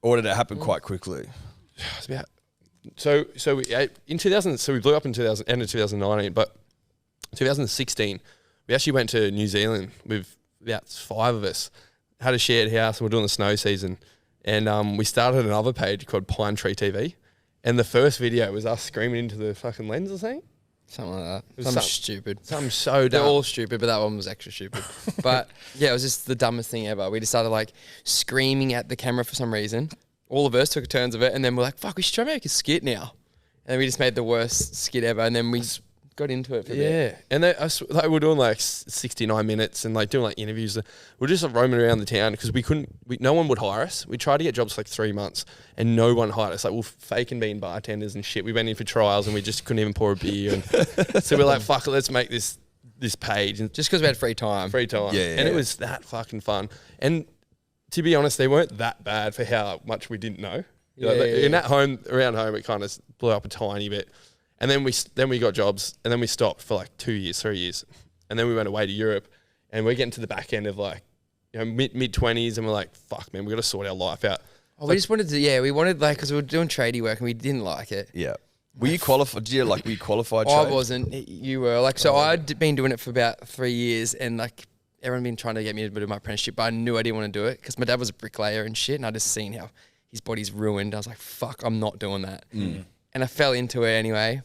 or did it happen quite quickly? It's about so in 2000. So we blew up in end of 2019, but 2016 we actually went to New Zealand with about 5 of us. Had a shared house, and we're doing the snow season, and we started another page called Pine Tree TV, and the first video was us screaming into the fucking lens or something. Something like that. was Something some- stupid. Something so They're dumb. all stupid, but that one was extra stupid. But yeah, it was just the dumbest thing ever. We just started like screaming at the camera for some reason. All of us took turns of it, and then we're like, "Fuck, we should try to make a skit now." And we just made the worst skit ever, and then we got into it for a bit. Yeah, and they were doing like 69 minutes and like doing like interviews. We're just like roaming around the town because no one would hire us. We tried to get jobs for like 3 months and no one hired us. Like we're faking being bartenders and shit. We went in for trials and we just couldn't even pour a beer. And so we're like, fuck it, let's make this page. And Just because we had free time. free time. Yeah. And it was that fucking fun. And to be honest, they weren't that bad for how much we didn't know. In at home, around home, it kind of blew up a tiny bit. And then we got jobs, and then we stopped for like 2 years, 3 years. And then we went away to Europe, and we're getting to the back end of like, mid-20s, and we're like, fuck, man, we got to sort our life out. Oh, we just wanted to, we wanted because we were doing tradie work and we didn't like it. Yeah. Were you qualified? Were you qualified? I wasn't. You were. So I'd been doing it for about 3 years, and like everyone been trying to get me to do my apprenticeship, but I knew I didn't want to do it because my dad was a bricklayer and shit, and I just seen how his body's ruined. I was like, fuck, I'm not doing that. And I fell into it anyway.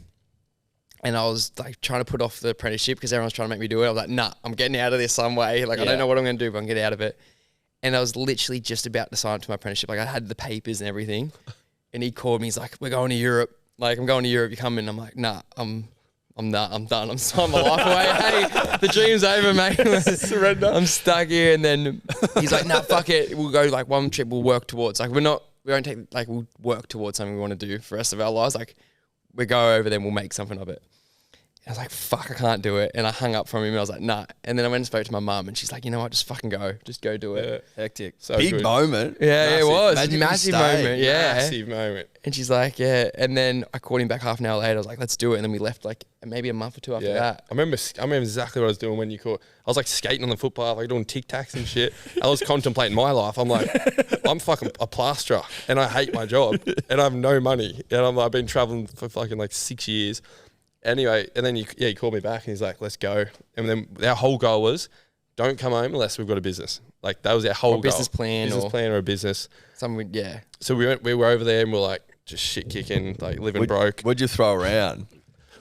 And I was like trying to put off the apprenticeship because everyone's trying to make me do it. I was like, nah, I'm getting out of this some way. Like, I don't know what I'm going to do, but I'm going to get out of it. And I was literally just about to sign up to my apprenticeship. Like, I had the papers and everything. And he called me. He's like, we're going to Europe. Like, I'm going to Europe. You coming? I'm like, nah, I'm not. I'm done. I'm signing my life away. Hey, the dream's over, mate. Surrender. I'm stuck here. And then he's like, nah, fuck it. We'll go like one trip. We'll work towards. Like, we'll work towards something we want to do for the rest of our lives. Like, we go over there and we'll make something of it. I was like, fuck, I can't do it. And I hung up from him and I was like, nah. And then I went and spoke to my mum and she's like, you know what, just fucking go. Just go do it. Hectic. So big good. moment. Yeah, it was. Massive Moment. Yeah. Massive moment. And she's like, yeah. And then I called him back half an hour later. I was like, let's do it. And then we left like maybe a month or two after that. I remember exactly what I was doing when you called. I was like skating on the footpath, like doing tic tacs and shit. I was contemplating my life. I'm like, I'm fucking a plasterer and I hate my job and I have no money. And I've been traveling for fucking like 6 years. Anyway, and then he called me back and he's like, let's go. And then our whole goal was, don't come home unless we've got a business. Like that was our whole goal. Business plan or a business. Something, yeah. So we were over there and we're like just shit kicking, like living broke. What'd you throw around?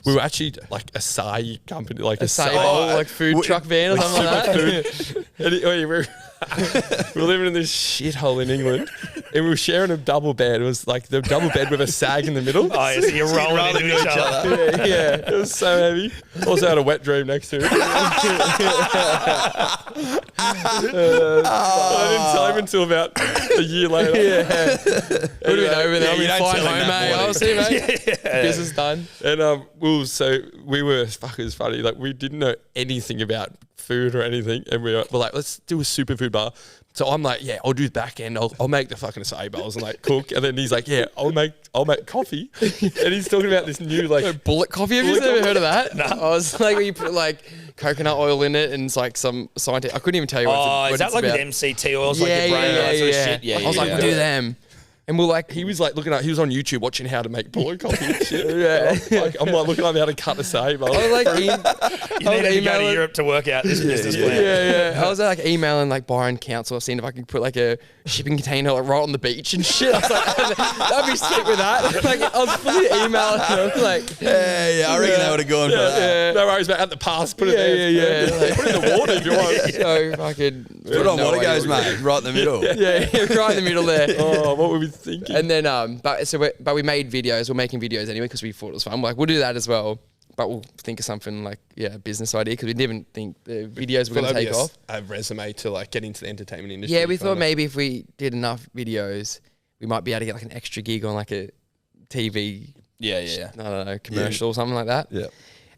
We were actually like a Sai company, like a Sai like food truck van or something like that. Anyway, we were living in this shithole in England, and we were sharing a double bed. It was like the double bed with a sag in the middle. Oh, yeah, so you're rolling into each other. Yeah, it was so heavy. Also had a wet dream next to it. I didn't tell him until about a year later. Yeah, would have been over there. You don't flying tell him home, that mate. I'll see, mate. Yeah. Business done. And we were fuckers funny. Like we didn't know anything about food or anything, and we're like, let's do a superfood bar. So I'm like, yeah, I'll do the back end. I'll make the fucking acai bowls and like cook. And then he's like, yeah, I'll make coffee. And he's talking about this new like bullet coffee. Have you ever heard of that? No. I was like, when you put like coconut oil in it and it's like some scientific. I couldn't even tell you what is that like about. With MCT oils, like your brain, that sort of shit? Yeah, I was like, we'll do them. And we're like, he was like he was on YouTube watching how to make bullet coffee and shit. I'm like looking up how to cut a acai bowl. I was like, you need to go to Europe to work out this business plan. Yeah. I was like emailing like Byron Council, seeing if I could put like a shipping container like right on the beach and shit. I was like, that'd be sick with that. Like I was fully emailing them. Like, yeah, I reckon they would have gone for that. Yeah. No worries about at the pass. Put it there. Yeah. Like, put it in the water if you want. So fucking put it on water goes, mate. Right in the middle. Yeah, right in the middle there. Oh, what were we thinking? And then but we made videos. We're making videos anyway because we thought it was fun. We're like, we'll do that as well. But we'll think of something like, a business idea because we didn't think the videos were going to take off. A resume to like get into the entertainment industry. Yeah, we thought maybe if we did enough videos, we might be able to get like an extra gig on like a TV. Yeah. I don't know, commercial or something like that. Yeah.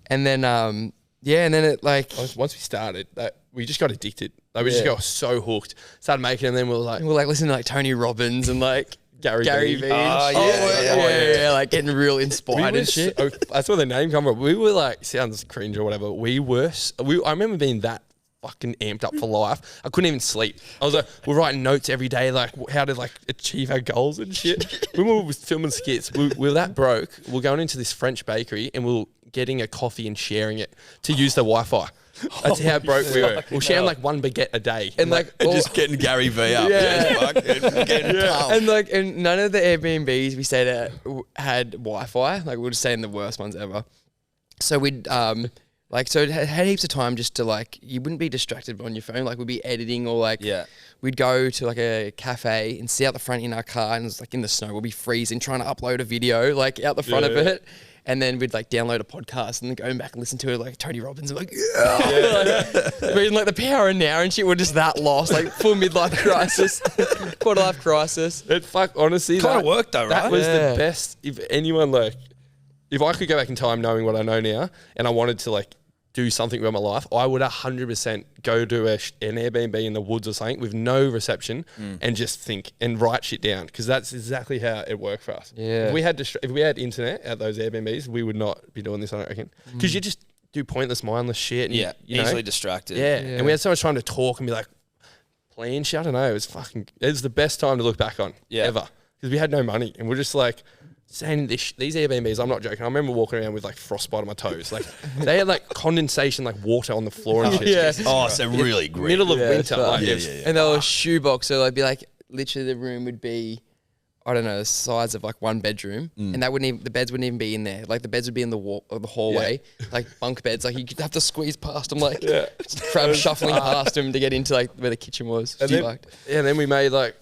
And then, and then it like once we started, we just got addicted. Like we just got so hooked. Started making them. Then we're like listening to like Tony Robbins and like Gary Vee. Oh, yeah. Like getting real inspired and shit. That's where the name come from. We were like, sounds cringe or whatever. I remember being that fucking amped up for life. I couldn't even sleep. I was like, we're writing notes every day, like how to like achieve our goals and shit. When we were filming skits, we were that broke. We're going into this French bakery and we're getting a coffee and sharing it to use the Wi-Fi. That's how broke we were. We're sharing like one baguette a day. And like just getting Gary Vee up. And none of the Airbnbs we stayed at had Wi-Fi. Like we were just staying the worst ones ever. So we'd so it had heaps of time just to like, you wouldn't be distracted on your phone. Like we'd be editing or like we'd go to like a cafe and sit out the front in our car and it's like in the snow. We'll be freezing trying to upload a video like out the front of it. And then we'd like download a podcast and then go back and listen to it like Tony Robbins and like, reading like the Power of Now and shit. We're just that lost, like full midlife crisis, quarter life crisis. It honestly kind of worked though, right? That was the best. If anyone if I could go back in time knowing what I know now and I wanted to like do something with my life, I would 100% go to an Airbnb in the woods or something with no reception and just think and write shit down, because that's exactly how it worked for us. Yeah. If we had internet at those Airbnbs, we would not be doing this, I don't reckon. Because you just do pointless, mindless shit. And you know? Easily distracted. Yeah. And we had so much time to talk and be like, plan shit. I don't know. It was the best time to look back on ever, because we had no money and we're just like, saying these Airbnbs, I'm not joking. I remember walking around with like frostbite on my toes. Like they had like condensation, like water on the floor and shit. Yeah. Oh, so really great. Middle of winter. Like, Yeah. And they were a shoebox, so they'd be like, literally the room would be, I don't know, the size of like one bedroom, and that the beds wouldn't even be in there. Like the beds would be in the hallway, like bunk beds. Like you'd have to squeeze past them, like crab shuffling past them to get into like where the kitchen was. And then we made like,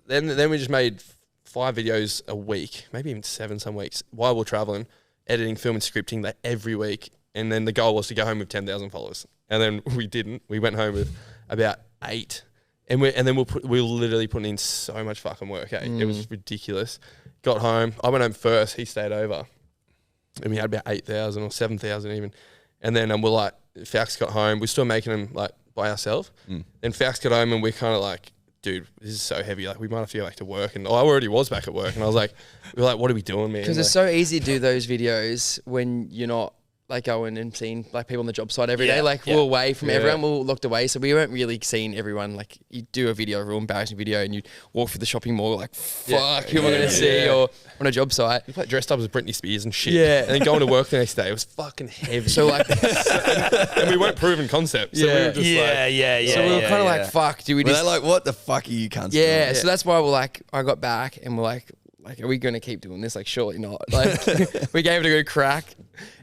then we just made 5 videos a week, maybe even 7 some weeks, while we're traveling, editing, filming, scripting that every week. And then the goal was to go home with 10,000 followers. And then we didn't. We went home with about 8. And we were literally putting in so much fucking work. It was ridiculous. Got home. I went home first. He stayed over. And we had about 8,000 or 7,000 even. And then we're like, Fax got home. We're still making them like by ourselves. Then Fax got home and we're kind of like, dude, this is so heavy. Like, we might have to go back to work. And I already was back at work. And I was like, we were like, what are we doing, man? Because it's so easy to do those videos when you're not like going and seeing like people on the job site every day. Like we're away from everyone, we're locked away. So we weren't really seeing everyone. Like you do a video, a real embarrassing video, and you walk through the shopping mall like, fuck, who am I going to see? Or on a job site. You like dressed up as Britney Spears and shit. Yeah. And then going to work the next day, it was fucking heavy. So like, and we weren't proven concept. So we were just So we were kind of like, fuck, do we Were just... they like, what the fuck are you cunts Yeah, doing? so that's why we're like, I got back and we're like, are we going to keep doing this? Like, surely not. Like, we gave it a good crack.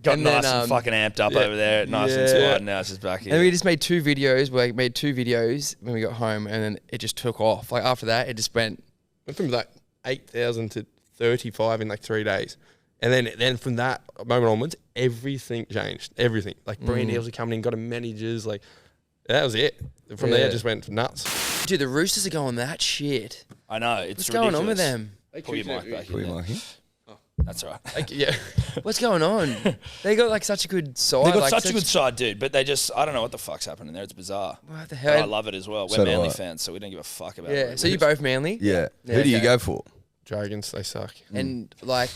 Got and nice then, and fucking amped up over there, nice and inspired. Now it's just back here. And we just made 2 videos. We made 2 videos when we got home, and then it just took off. Like after that, it just went from like 8,000 to 35 in like 3 days. And then from that moment onwards, everything changed. Everything. Like brand deals were coming in, got a managers, like that was it. From there, it just went nuts. Dude, the Roosters are going that shit. I know, it's What's ridiculous. going on with them? Pull your mic back Put in your there. mic in. That's all right. Like, yeah. What's going on? They got like such a good side. They've got like, such a good side, dude, but they just, I don't know what the fuck's happening there. It's bizarre. What the But hell? I love it as well. We're So do Manly I. fans, so we don't give a fuck about Yeah, it. so you both Manly? Yeah. Yeah, Who do you okay. go for? Dragons, they suck. And like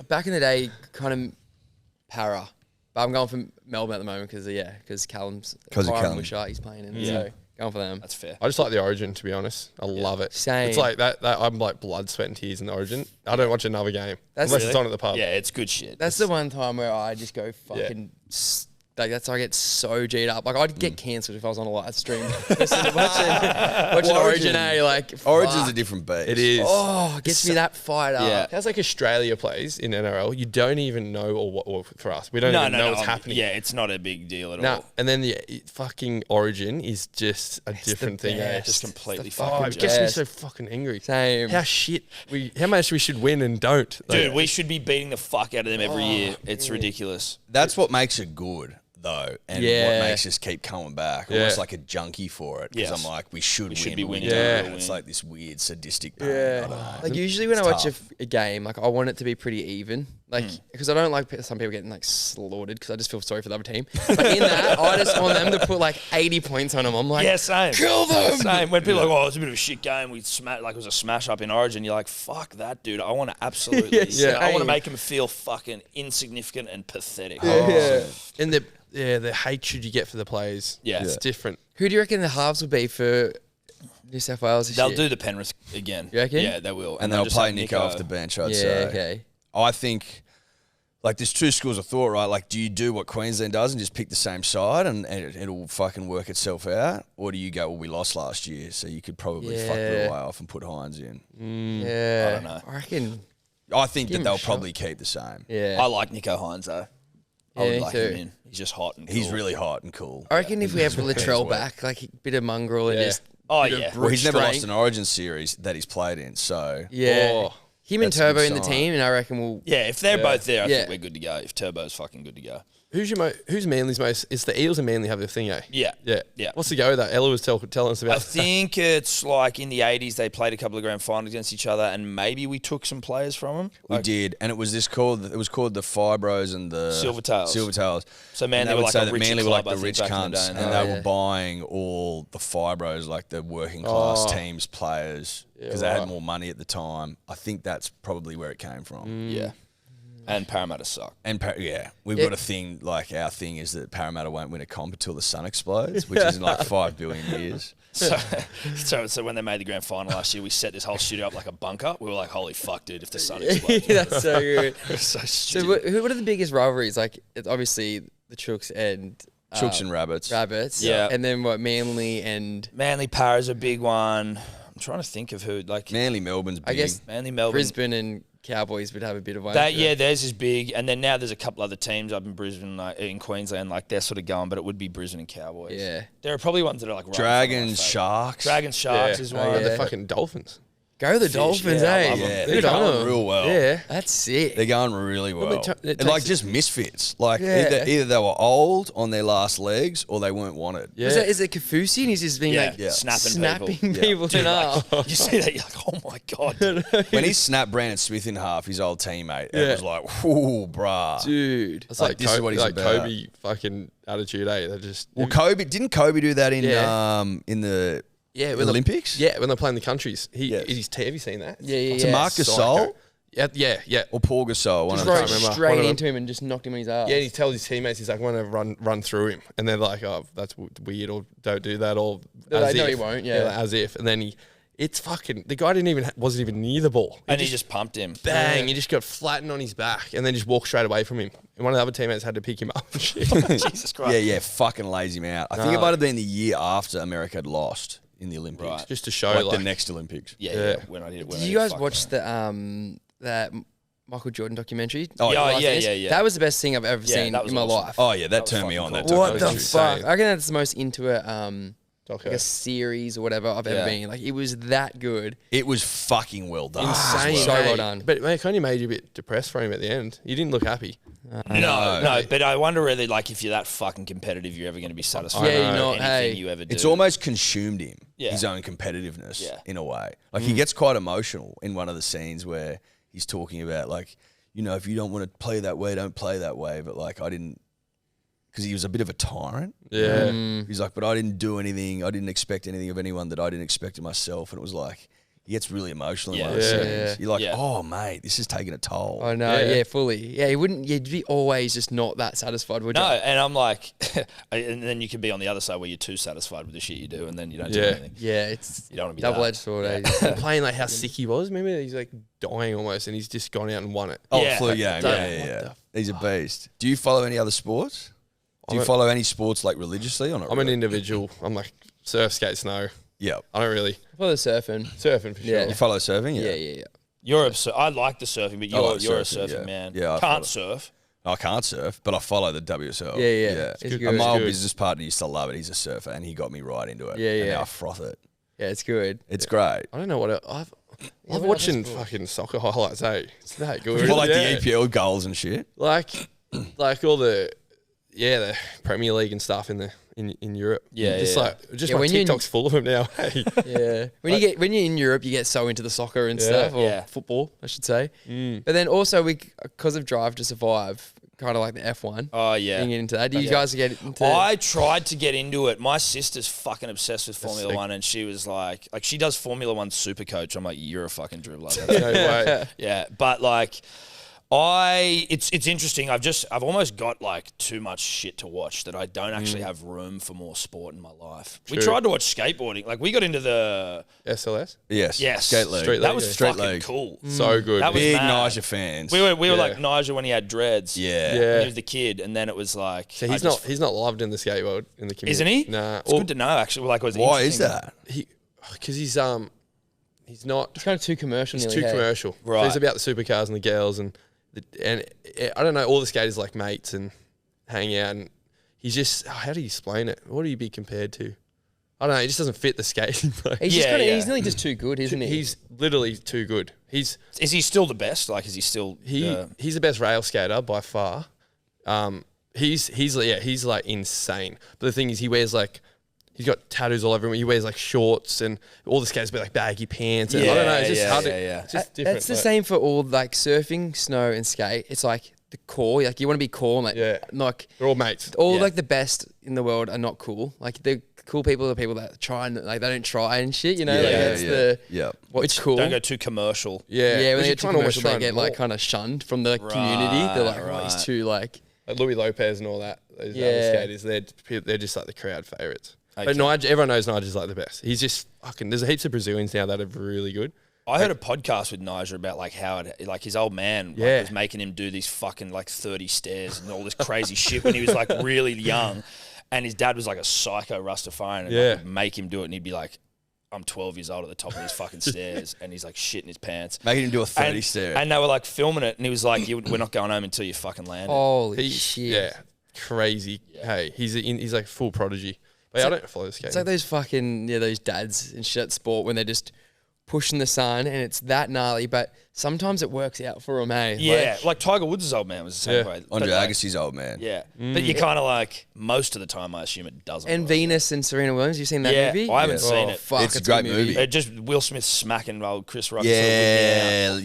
back in the day, kind of para. But I'm going for Melbourne at the moment because Callum's 'Cause of Byron Callum. Wisher, he's playing in. Yeah. So going for them. That's fair. I just like the Origin, to be honest. I love it. Same. It's like that I'm like blood, sweat and tears in the Origin. I don't watch another game That's unless really- it's on at the pub. Yeah, it's good shit. That's the one time where I just go fucking like that's I get so G'd up. Like I'd get cancelled if I was on a live stream. watching Origin, like Origin's fuck. a different beast. It is. Oh, it gets me that fired up. Yeah. How's like Australia plays in NRL? You don't even know, or for us, we don't even know what's happening. Yeah, it's not a big deal at No, all. and then the fucking Origin is just a different thing. best. Just completely It's the Oh, fucking it gets me best. so fucking angry. Same. How much we should win and don't. Like, Dude, we should be beating the fuck out of them every year. It's ridiculous. That's what makes it good, though, and Yeah. what makes us keep coming back. Yeah. Almost like a junkie for it. Because Yes. I'm like, we should win. be but we winning. don't. Yeah. And it's like this weird sadistic pain. Yeah. I don't know. Like usually when I It's watch tough. a game, like I want it to be pretty even. Like because I don't like some people getting like slaughtered because I just feel sorry for the other team. But in that, I just want them to put like 80 points on them. I'm like, Yeah, same. kill them. Same. When people are like, oh, it's a bit of a shit game. We like it was a smash up in Origin. You're like, fuck that, dude. I want to absolutely. Yeah, I want to same. make them feel fucking insignificant and pathetic. and the hatred you get for the players. Yeah. It's different. Who do you reckon the halves will be for New South Wales this They'll year? do the Penrith again. You reckon? Yeah, they will. And they'll they'll just play have Nico off the bench, I'd Yeah, say. okay. I think, like, there's 2 schools of thought, right? Like, do you do what Queensland does and just pick the same side and it'll fucking work itself out? Or do you go, well, we lost last year, so you could probably fuck Yeah. the way off and put Hines in? Yeah. I don't know. I reckon. I think Give that him a they'll shot. probably keep the same. Yeah. I like Nico Hines, though. I Yeah, would me like too. him in. He's just hot and cool. He's really hot and cool. I reckon if we have That's what Latrell work. back, like a bit of mongrel and Yeah. just. Oh, bit of yeah. brute Well, he's never lost strength. an Origin series that he's played in, so Yeah. Oh, Him and that's a good Turbo in the sign. team, and I reckon we'll. Yeah, if they're both there, I Yeah. think we're good to go. If Turbo's fucking good to go. who's Manly's most? It's the Eels and Manly have the thing, eh? Yeah. Yeah. What's the go with that? Ella was telling us about. I think it's like in the 80s they played a couple of grand finals against each other, and maybe we took some players from them. We did, and it was called the Fibros and the Silvertails. So Manly were like a rich club, the rich cunts, and they were buying all the Fibros, like the working class teams players, because they had more money at the time. I think that's probably where it came from. Yeah. And Parramatta suck. And we've got a thing, like our thing is that Parramatta won't win a comp until the sun explodes, which is in like 5 billion years. So when they made the grand final last year, we set this whole studio up like a bunker. We were like, holy fuck, dude, if the sun explodes. That's so good. So stupid. So what are the biggest rivalries? Like, it's obviously the Chooks and... Chooks and Rabbits. Yeah. And then what, Manly and... Manly Para's a big one. I'm trying to think of who, like... Manly Melbourne's big. I guess Manly Melbourne. Brisbane and Cowboys would have a bit of one. Theirs is big. And then now there's a couple other teams up in Brisbane, like in Queensland, like they're sort of going, but it would be Brisbane and Cowboys. Yeah. There are probably ones that are like... Dragons, Sharks. Dragons, Sharks is one. The fucking Dolphins. Go the Dolphins, yeah, I eh? love them. Yeah, they're going real well. Yeah. That's sick. They're going really well. it And like takes- just misfits. Like Yeah. either they were old on their last legs or they weren't wanted. Yeah. Is it Kafusi and he's just been like snapping people. people Dude, in half? like, you see that, you're like, oh my God. When he snapped Brandon Smith in half, his old teammate, it was like, whoo, bruh. Dude. It's like, this is what he's like about. Kobe fucking attitude, eh? They just Well, didn't Kobe do that in the when Olympics? when they're playing the countries. Have you seen that? Yeah. To Marc Gasol Yeah. or Paul Gasol? One Just of the rode two. remember. One straight of them. into him and just knocked him on his ass. Yeah, and he tells his teammates, he's like, I want to run through him. And they're like, oh, that's weird, or don't do that, or They're as like, no, if. he won't, yeah. Like, as if. And then it's fucking, the guy wasn't even near the ball. And he just pumped him. Bang, he just got flattened on his back and then just walked straight away from him. And one of the other teammates had to pick him up and shit. Jesus Christ. Yeah, fucking lays him out. I think it might have been the year after America had lost in the Olympics. Right. Just to show Like the next Olympics. Yeah. When I did it. Did you guys watch that Michael Jordan documentary? Oh, yeah. That was the best thing I've ever seen that was in my awesome. life. Oh, yeah, that was turned me fucking on. cool. That What the documentary. fuck? insane. I reckon that's the most into it, like Okay. a series or whatever I've ever been. Like, it was that good. It was fucking well done. Insane. So well eh? done. But it kind of made you a bit depressed for him at the end. You didn't look happy. No, but I wonder really, like, if you're that fucking competitive, you're ever going to be satisfied Yeah, with you're not, anything hey. you ever do. It's almost consumed him, Yeah. his own competitiveness, Yeah. in a way. Like, he gets quite emotional in one of the scenes where he's talking about, like, you know, if you don't want to play that way, don't play that way. But, like, I didn't, because he was a bit of a tyrant. Yeah. He's like, but I didn't do anything. I didn't expect anything of anyone that I didn't expect of myself. And it was like, he gets really emotional in one of those Yeah. scenes. Yeah. You're like, Yeah. oh, mate, this is taking a toll. I know, Yeah. yeah, fully. Yeah, you'd be always just not that satisfied, would you? No, and I'm like, and then you can be on the other side where you're too satisfied with the shit you do, and then you don't do Yeah. anything. Yeah, it's You don't want to be double-edged sword, eh? And playing like how sick he was. Remember, he's like dying almost, and he's just gone out and won it. Oh, Yeah. flu game. Yeah. He's a beast. Do you follow any other sports? Do you follow any sports, like, religiously or not? I'm an really? individual. I'm like surf, skate, snow. Yeah. I don't really For the surfing. surfing for sure. Yeah. You follow surfing? Yeah. I like the surfing, but I like you're a surfing, surfing yeah. man. Yeah, I Can't follow. surf. I can't surf, but I follow the WSL. Yeah. It's And good. my old good. business partner used to love it. He's a surfer, and he got me right into it. Yeah, And yeah. now I froth it. Yeah, it's good. It's great. I don't know what I've watching fucking soccer highlights. Hey, it's that good. I like Yeah. the EPL goals and shit. like all the Premier League and stuff in Europe. Yeah, just yeah. like just Yeah, my when you're in- TikTok's full of them now. Hey, Yeah. When you're in Europe, you get so into the soccer and stuff, or Yeah. football, I should say. But then also because of Drive to Survive, kind of like the F1. Oh, yeah. You get into that. Do you guys get into? I tried to get into it. My sister's fucking obsessed with Formula sick. One, and she was like she does Formula One Super Coach. I'm like, you're a fucking dribbler. no way. Yeah, but like, it's interesting. I've almost got like too much shit to watch that I don't actually have room for more sport in my life. We True. tried to watch skateboarding. Like we got into the SLS, Yes. Skate League. Street that league, was yeah. Street fucking league. cool. so good. That was Big mad. Nigel fans. We were Yeah. like Nigel when he had dreads. Yeah. When Yeah. he was the kid, and then it was like So I just- he's not loved in the skate world in the community, isn't he? Nah, It's good to know actually. Like, it was Why is interesting. that? because he's not. It's kind of too commercial. It's nearly, too hey? commercial. Right. So he's about the supercars and the girls and I don't know, all the skaters like mates and hang out, and he's just how do you explain it? What do you be compared to? I don't know. He just doesn't fit the skating. He's just Yeah, kinda, yeah. he's nearly just too good, isn't he? He's literally too good. Is he still the best? Like, is he still? He's the best rail skater by far. he's like insane. But the thing is, he wears like. He's got tattoos all over him. He wears like shorts and all the skaters wear like baggy pants. And I don't know. It's just hard to. It's just different. That's the same for all like surfing, snow, and skate. It's like the core. Like you want to be cool. And like they're all mates. All like the best in the world are not cool. Like the cool people are the people that try and like they don't try and shit. You know, what's cool. Don't go too commercial. Yeah. When they get too commercial, they get like kind of shunned from the community. They're like, oh, he's too like Louis Lopez and all that. Those other skaters, they're just like the crowd favorites. Okay. But Nigel, everyone knows Nigel's like the best. He's just fucking. There's heaps of Brazilians now that are really good. I heard a podcast with Nigel about like how like his old man was making him do these fucking like 30 stairs and all this crazy shit when he was like really young, and his dad was like a psycho Rastafarian and like, would make him do it, and he'd be like, I'm 12 years old at the top of these fucking stairs, and he's like shitting his pants. Making him do a 30 stair. And they were like filming it, and he was like, we're not going home until you fucking land. Holy shit. Yeah, crazy. Yeah. Hey, he's like full prodigy. But I don't follow skating. It's like those fucking, those dads in shit sport when they're just pushing the sun and it's that gnarly, but sometimes it works out for them, eh? Yeah, like Tiger Woods' old man was the same way. Andre Agassi's old man. Yeah. But you kind of like, most of the time I assume it doesn't And work. Venus and Serena Williams, you seen that movie? I haven't seen it. Fuck, it's a great movie. It just Will Smith smacking old Chris Rock. Yeah,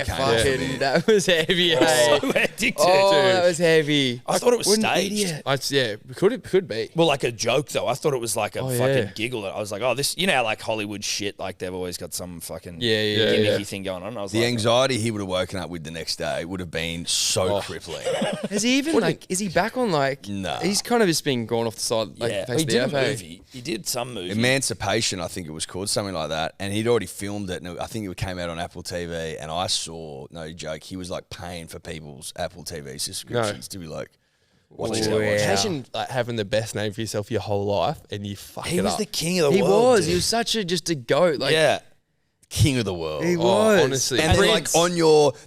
fucking, that was heavy, eh? So addicted, Oh, dude. that was heavy. I thought it was What an staged. idiot. Could be. Well, like a joke though. I thought it was like a fucking giggle. I was like, oh, this. You know how like Hollywood shit, like they've always got some fucking gimmicky thing going on. I was the like, anxiety he would have woken up with the next day would have been so crippling. Has he even is he back on like? No. He's kind of just been gone off the side. Like, yeah, face he did a the earth, eh? movie. He did some movie. Emancipation, I think it was called, something like that. And he'd already filmed it, and I think it came out on Apple TV. And I saw, no joke, he was like paying for people's Apple TV subscriptions to be like, watch it. Imagine like having the best name for yourself your whole life and you fuck it up. He was the king of the He world. was. He was such just a goat. Like, King of the world. He was. Honestly. And then like on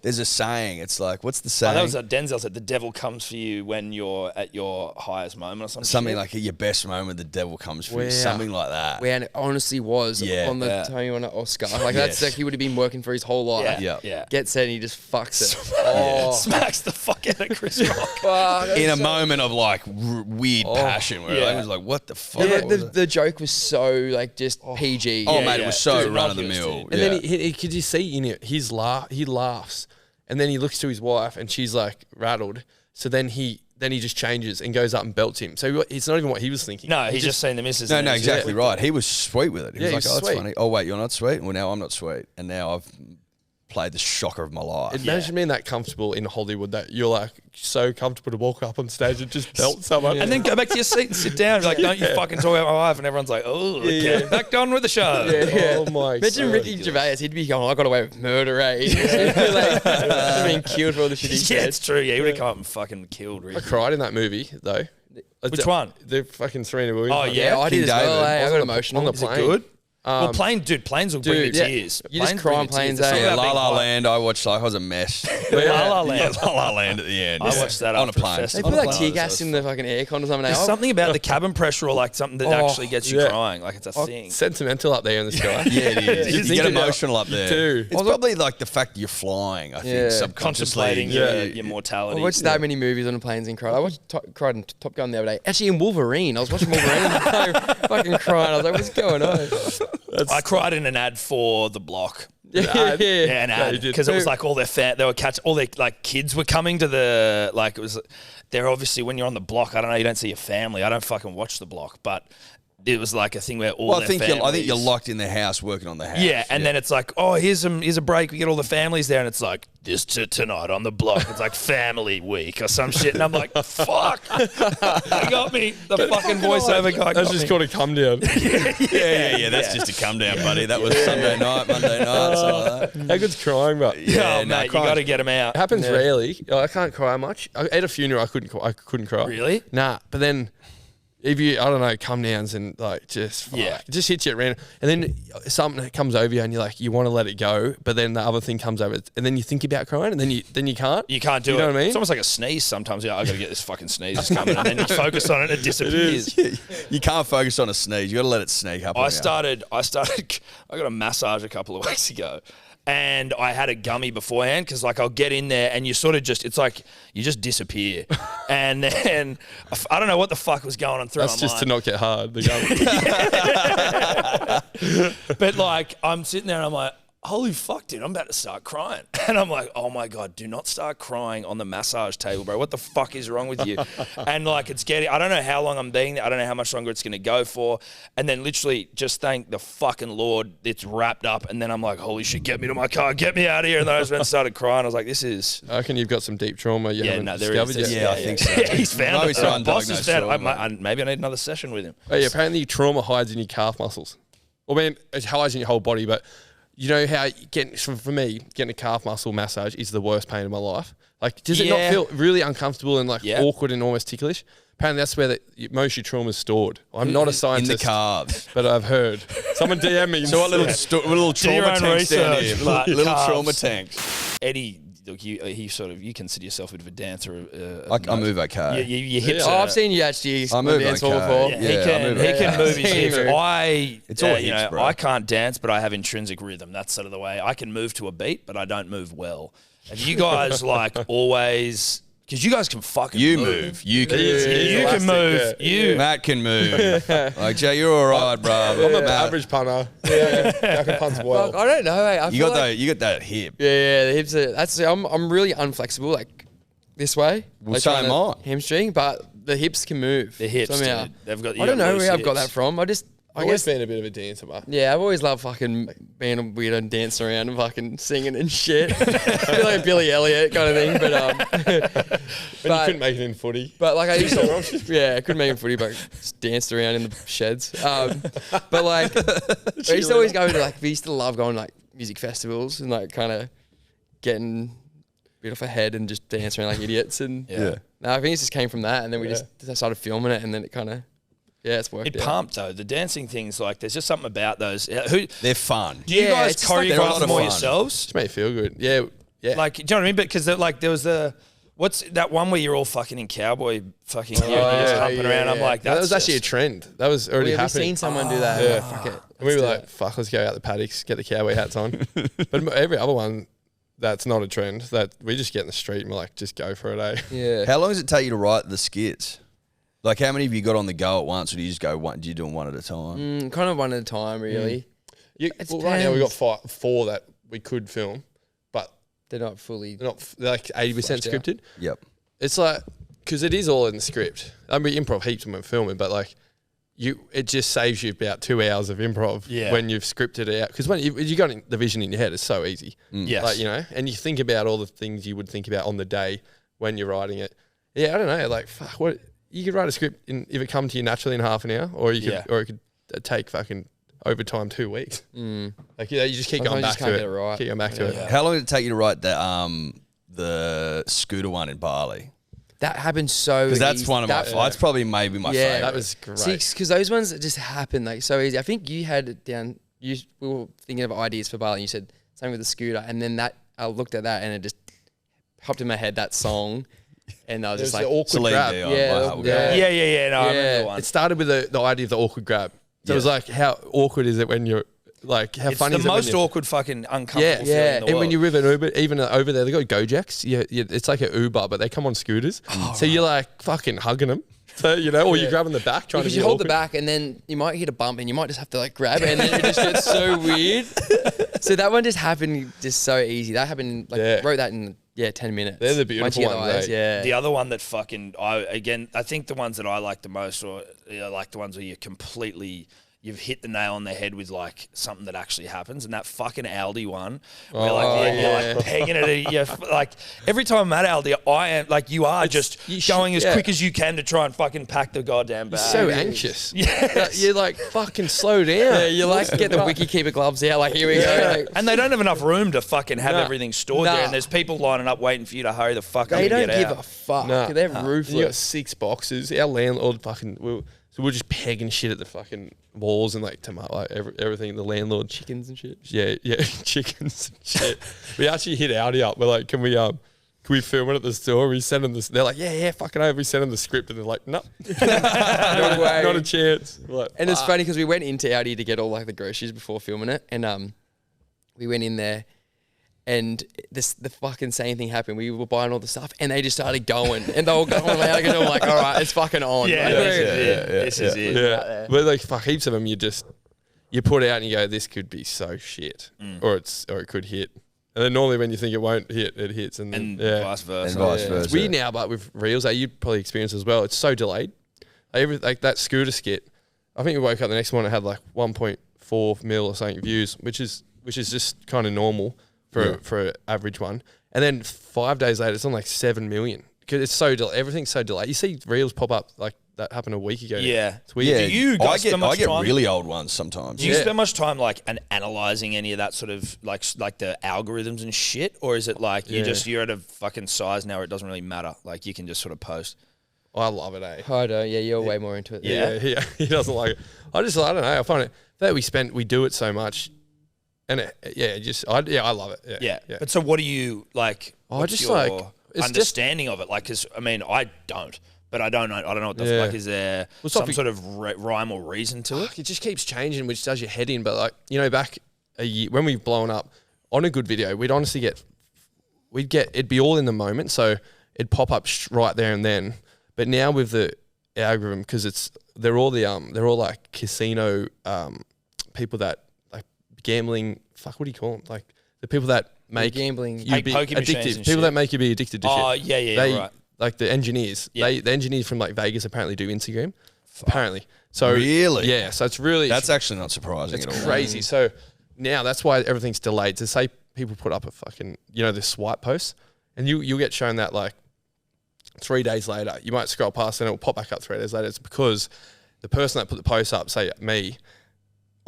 there's a saying, it's like, what's the saying? that was what Denzel said. The devil comes for you when you're at your highest moment or something. Something like at your best moment, the devil comes for you. Something like that. Where it honestly was on the Tony on Oscar. Like that's like he would have been working for his whole life. Yeah. Gets set and he just fucks it. Smacks the fuck out of Chris Rock. In a moment of like weird passion where I was like, what the fuck? The joke was so like just PG. Oh, mate, it was so run of the mill. And then he could you see in it, he laughs, and then he looks to his wife, and she's like rattled. So then he just changes and goes up and belts him. So it's not even what he was thinking. No, he's just seen the missus. No, exactly right. He was sweet with it. He was like, oh, that's sweet. funny. Oh, wait, you're not sweet? Well, now I'm not sweet. And now I've played the shocker of my life. Imagine being that comfortable in Hollywood that you're like so comfortable to walk up on stage and just belt someone. And then go back to your seat and sit down. Be like, don't you fucking talk about my wife. And everyone's like, oh, okay. Back on with the show. Oh my god. Imagine Ricky Gervais, he'd be going, I got away with murder, eh? Like, being killed for all the shit he said. Yeah, it's true. Yeah, he would have come up and fucking killed Ricky. I cried in that movie though. Which one? The fucking Serena Williams. Oh, yeah. I did as well, David. eh? I got emotional. On the Is it plane. good? Well, planes will bring you tears. You just Planes cry bring on you planes, tears. eh? It's Yeah, not La about La being Land, I watched like I was a mess. La La Land. La La Land at the end. I watched that on a after the plane. They festival. put like tear gas in the fucking aircon or something. There's something about the cabin pressure or like something that actually gets you crying. Like it's a thing. Sentimental up there in the sky. Yeah, it is. You get think about- emotional up there. do. It's probably like the fact that you're flying, I think, subconsciously. Contemplating your mortality. I watched that many movies on planes and cried. I cried in Top Gun the other day. Actually, in Wolverine. I was watching Wolverine and I fucking crying. I was like, what's going on? I cried in an ad for The Block. Yeah. Yeah, an ad because it was like all their all their like kids were coming to the like it was. They're obviously when you're on The Block. I don't know. You don't see your family. I don't fucking watch The Block, but it was like a thing where all. Well, their I think families, you're locked in the house working on the house. Yeah, and then it's like, oh, here's a break. We get all the families there, and it's like this tonight on The Block. It's like Family Week or some shit, and I'm like, fuck, they got me. The fucking voiceover guy. That's got just me. called a come down. Yeah. That's just a come down, buddy. That was Sunday night, Monday night, something like that. How good's crying, but Oh, mate, you got to get them out. it happens rarely. I can't cry much. At a funeral, I couldn't cry. Really? Nah, but then if you, I don't know, come downs and like just it just hits you at random, and then something comes over you and you're like you want to let it go, but then the other thing comes over, and then you think about crying, and then you can't. You can't do it. You know what I mean? It's almost like a sneeze sometimes. Yeah, I got to get this fucking sneeze just coming, and then you focus on it, and it disappears. You can't focus on a sneeze. You got to let it sneak up. I got a massage a couple of weeks ago, And I had a gummy beforehand because like I'll get in there and you sort of just, it's like you just disappear. And then I don't know what the fuck was going on through my mind. That's just to not get hard. The gummy. But like I'm sitting there and I'm like, holy fuck, dude, I'm about to start crying. And I'm like, oh my God, do not start crying on the massage table, bro. What the fuck is wrong with you? And like it's getting, I don't know how long I'm being there. I don't know how much longer it's going to go for. And then literally just thank the fucking Lord it's wrapped up. And then I'm like, holy shit, get me to my car, get me out of here. And then I just went and started crying. I was like, this is... I reckon you've got some deep trauma you haven't discovered yet. Yeah, I think so. He's found it. Maybe Boss has found trauma. maybe I need another session with him. Oh, yeah, apparently trauma hides in your calf muscles. Well, man, it hides in your whole body, but you know how for me, getting a calf muscle massage is the worst pain of my life. Like, does it not feel really uncomfortable and like awkward and almost ticklish? Apparently, that's where most of your trauma is stored. I'm not a scientist. In the calves. But I've heard. Someone DM me. So what little trauma tanks down here? Little trauma tanks. Eddie, look, you consider yourself a bit of a dancer. I move okay. Your hips. I've seen you actually I move dance okay. before. Yeah, he can move his hips. It's all hips, bro. I can't dance, but I have intrinsic rhythm. That's sort of the way. I can move to a beat, but I don't move well. And you guys like always... Because you guys can fucking move. You can You can move. Yeah. Matt can move. Like, Jay, you're all right, bro. I'm an average punter. Yeah, I can punt well. Fuck, I don't know. I You feel got like, that. You got that hip. Yeah, the hips are... I'm really unflexible, like this way. Well, like so trying am to I. Hamstring, but the hips can move. The hips, somehow. dude. They've got. I don't know loose where I've got hips. that from. I I've always guess... been a bit of a dancer, man. Yeah, I've always loved fucking being a weirdo and dancing around and fucking singing and shit. I feel like Billy Elliot kind of thing, but When you couldn't make it in footy. But like I used to, I couldn't make it footy, but just danced around in the sheds. But like, I used to always go to like, we used to love going to like music festivals and like kind of getting a bit off a head and just dancing around like idiots. And Yeah. no, I think it just came from that, and then we just started filming it, and then it kind of, it's worked. It pumped though. The dancing things, like, there's just something about those. They're fun. Do you guys it's just like they're a choreograph lot them of all fun. yourselves? Just made it feel good. Yeah. Like, do you know what I mean? Because like there was what's that one where you're all fucking in cowboy fucking gear and you're just humping around? I'm like, that that's was actually a just- trend. That was already We've happening. seen someone do that. Yeah. Fuck it. And we were like, fuck, let's go out the paddocks, get the cowboy hats on. But every other one, that's not a trend. That we just get in the street and we're like, just go for it, eh? Yeah. How long does it take you to write the skits? Like, how many have you got on the go at once, or do you just go one? Do you do them one at a time? Kind of one at a time, really. Well, right now we got four that we could film, but They're not fully. they're like 80% Fleshed out. scripted. Yep. It's like, because it is all in the script. I mean, improv heaps when we're filming, but like, it just saves you about 2 hours of improv when you've scripted it out. Because when you got the vision in your head, it's so easy. Yes. Like, you know, and you think about all the things you would think about on the day when you're writing it. Yeah, I don't know. Like, fuck, what you could write a script if it come to you naturally in half an hour, or you could, or it could take fucking overtime 2 weeks. Like, you just keep going back Sometimes you just can't to get it. it right. Keep going back to it. How long did it take you to write the scooter one in Bali? That happened so Because that's easy. one of my. That's probably maybe my favorite. That was great. Because those ones that just happen like so easy. I think you had it down. We were thinking of ideas for Bali. And you said something with the scooter, and then I looked at that, and it just popped in my head that song, and I was There's just like, the awkward Celine grab. Dion. Yeah, Wow. Yeah. No, I remember Yeah. the one. It started with the idea of the awkward grab. So it was like, how awkward is it when you're like, how It's funny the is it? most when you're, awkward fucking uncomfortable feeling in the and when world. you're with an Uber, even over there, they got Gojeks. Yeah, it's like an Uber, but they come on scooters. So you're like fucking hugging them. So, you know, or you're grabbing the back trying because to you be hold the awkward. back, and then you might hit a bump, and you might just have to like grab it, and then it just gets so weird. So that one just happened just so easy. That happened wrote that in 10 minutes. They're the beautiful Once you get ones, eyes, eh? yeah. The other one that fucking I think the ones that I like the most, or like the ones where you've hit the nail on the head with like something that actually happens, and that fucking Aldi one, where you're like pegging it. Like every time I'm at Aldi, I am like you are just going as quick as you can to try and fucking pack the goddamn bag. So anxious. Yes. You're like, fucking slow down. Yeah, you like get the wiki keeper gloves out. Like here we go. Like, And they don't have enough room to fucking have Nah. everything stored Nah. there, and there's people lining up waiting for you to hurry the fuck up they and don't get give out. a fuck. Nah. They're And you got ruthless. 6 boxes. Our landlord fucking. So we're just pegging shit at the fucking walls and like tomato, like everything. The landlord Chickens and shit. Yeah, chickens and shit. We actually hit Audi up. We're like, can we film it at the store? We send them this. They're like, yeah, fucking over. We send them the script, and they're like, no, No way. not a chance. We're like, And it's funny because we went into Audi to get all like the groceries before filming it, and we went in there, And the fucking same thing happened. We were buying all the stuff, and they just started going, and they were going out again. I'm like, all right, it's fucking on. Yeah, this is it. Yeah, but like fuck, heaps of them you put out and you go, this could be so shit, or it could hit. And then normally when you think it won't hit, it hits, and vice versa. And vice versa. It's weird now, but with reels, you probably experienced as well. It's so delayed. Like that scooter skit. I think we woke up the next morning and had like 1.4 mil or something views, which is just kind of normal for an average one. And then 5 days later, it's on like 7 million because it's so everything's so delayed. You see reels pop up like that happened a week ago. Yeah, it's weird. Yeah, do you guys spend much I get time? really old ones sometimes. Do you spend much time like analyzing any of that sort of like the algorithms and shit, or is it like you're at a fucking size now where it doesn't really matter? Like you can just sort of post. I love it, eh? I don't. Yeah, you're way more into it. Yeah, he doesn't like it. I don't know. I find it that we do it so much, and I love it. Yeah. But so what do you like? What's your understanding of it? Like, because I mean, I don't. But I don't know. I don't know what the like. Is there some sort of rhyme or reason to it? It just keeps changing, which does your head in. But like back a year when we've blown up on a good video, we'd honestly it'd be all in the moment, so it'd pop up right there and then. But now with the algorithm, because they're all like casino people that like gambling. Fuck, what do you call them? Like the people that make gambling, you be poker addicted. People that make you be addicted to shit. Oh yeah, right. Like the engineers, the engineers from like Vegas apparently do Instagram. Apparently, so really, yeah. So that's actually not surprising at all. It's crazy. So now that's why everything's delayed. To say people put up a fucking this swipe post, and you'll get shown that like 3 days later. You might scroll past and it will pop back up 3 days later. It's because the person that put the post up, say me,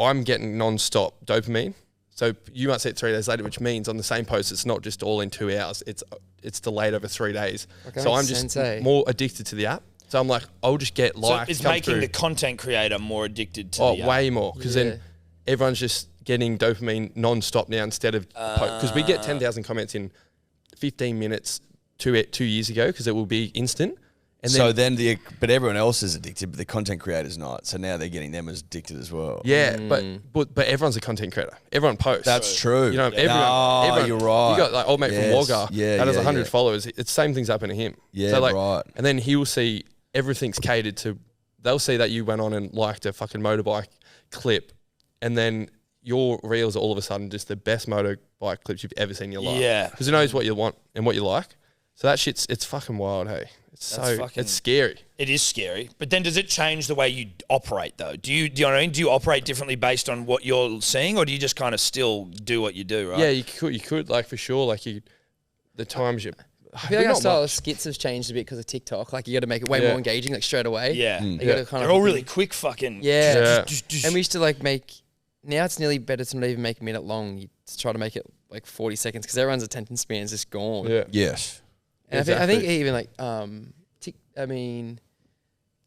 I'm getting non-stop dopamine. So you might see it 3 days later, which means on the same post, it's not just all in 2 hours. It's delayed over 3 days. Okay, so I'm just more addicted to the app. So I'm like, I'll just get likes. So it's making the content creator more addicted to the app. Way more. Because then everyone's just getting dopamine non-stop now instead of... Because we get 10,000 comments in 15 minutes 2 years ago because it will be instant. And but everyone else is addicted, but the content creator's not. So now they're getting them as addicted as well. Yeah, but everyone's a content creator. Everyone posts. That's true. Everyone. You're right. You got like old mate from Wagga that has 100 followers. It's same things happen to him. Yeah, so right. And then he will see everything's catered to. They'll see that you went on and liked a fucking motorbike clip, and then your reels are all of a sudden just the best motorbike clips you've ever seen in your life. Yeah, because it knows what you want and what you like. So that it's fucking wild, hey. It's scary. It is scary. But then does it change the way you operate though? Do you know what I mean? Do you operate differently based on what you're seeing, or do you just kind of still do what you do, right? Yeah, you could like for sure. Like the times you. I feel like our style of skits has changed a bit because of TikTok. Like you got to make it way more engaging, like straight away. Yeah, you got to kind they're all really quick, fucking. Yeah. And we used to like make. Now it's nearly better to not even make a minute long. You try to make it like 40 seconds because everyone's attention span is just gone. Yeah. Yes. And exactly. I think even like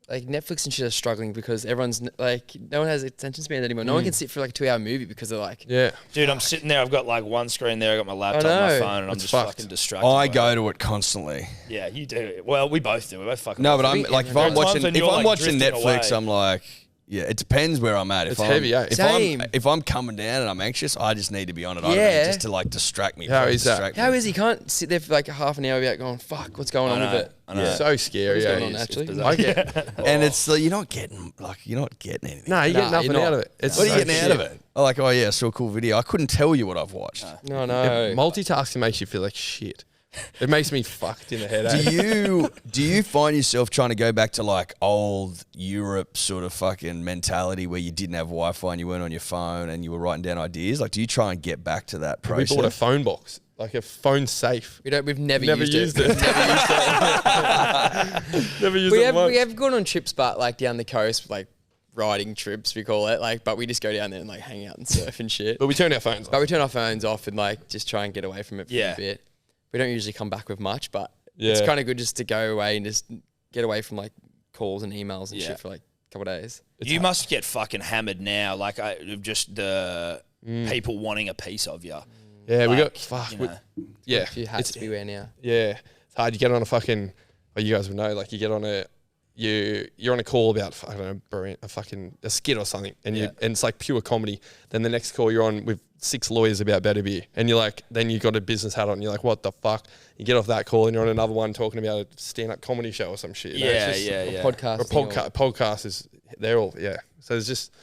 like Netflix and shit are struggling because everyone's like no one has attention span anymore. No one can sit for like a 2-hour movie because they're like, dude, I'm sitting there. I've got like one screen there. I got my laptop, my phone, and I'm just fucking distracted. I go to it constantly. Yeah, you do. Well, we both do. We both fucking. No, but I'm like if I'm watching Netflix, away. I'm like. Yeah, it depends where I'm at. It's heavy, eh? If I'm coming down and I'm anxious, I just need to be on it. I don't know, just to like distract me. How is that? How is he? Can't sit there for like half an hour without going, fuck, what's going on with it? I know. It's so scary. What's going on, actually? I get, and it's you're not getting anything. No, you get nothing out of it. What are you getting out of it? I'm like, oh yeah, I saw a cool video. I couldn't tell you what I've watched. No. Multitasking makes you feel like shit. It makes me fucked in the head. Do you find yourself trying to go back to like old Europe sort of fucking mentality where you didn't have Wi-Fi and you weren't on your phone and you were writing down ideas? Like, do you try and get back to that process? We bought a phone box, like a phone safe. We've never used it. Never used it. We have gone on trips, but like down the coast, like riding trips we call it. Like, but we just go down there and like hang out and surf and shit. But we turn our phones off. But we turn our phones off and like just try and get away from it for a bit. We don't usually come back with much, but it's kind of good just to go away and just get away from like calls and emails and shit for like a couple of days. You must get fucking hammered now, like just the people wanting a piece of you. Yeah, like, we got fuck. A few hats to be wearing now. Yeah, it's hard. You get on a fucking. Well, you guys would know. Like you get on you're on a call about, I don't know, a skit or something, and and it's like pure comedy. Then the next call you're on with 6 lawyers about better beer, and you're like, then you got a business hat on, and you're like, what the fuck? You get off that call and you're on another one talking about a stand-up comedy show or some shit. Podcast. Podcast is, they're all, So there's just,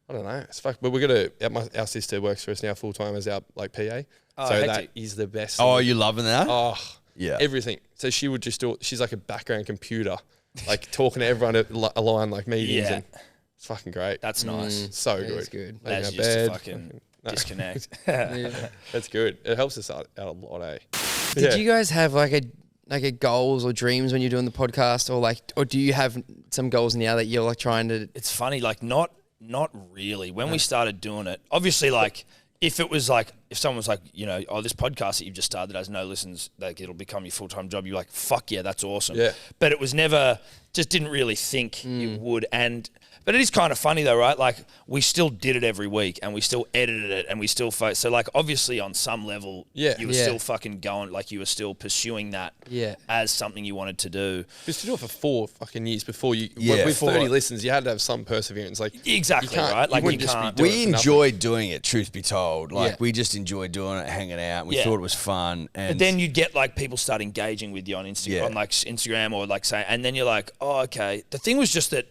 I don't know. It's fuck. But our sister works for us now full time as our like PA. So hectic. that is the best. Oh, are you loving that? Oh, yeah. Everything. So she would just do, she's like a background computer, like talking to everyone at a line, like meetings. And it's fucking great. That's nice. So That good. is good. That's just to fucking disconnect. That's good. It helps us out a lot, eh? Did you guys have like a goals or dreams when you're doing the podcast, or do you have some goals now that you're like trying to? It's funny, like not really. When we started doing it, obviously, like if it was like if someone was like, you know, oh, this podcast that you've just started has no listens, like it'll become your full-time job. You're like, fuck yeah, that's awesome. Yeah. But it was never, just didn't really think it would. But it is kind of funny though, right? Like we still did it every week and we still edited it and we still so like obviously on some level you were still fucking going, like you were still pursuing that as something you wanted to do. Because to do it for 4 fucking years before you, with 30 listens, you had to have some perseverance. Like exactly, right? Like you can't. We enjoyed doing it, truth be told. Like we just enjoyed doing it, hanging out. We thought it was fun. And but then you'd get like people start engaging with you on Instagram, on like Instagram or like say, and then you're like, oh, okay. The thing was just that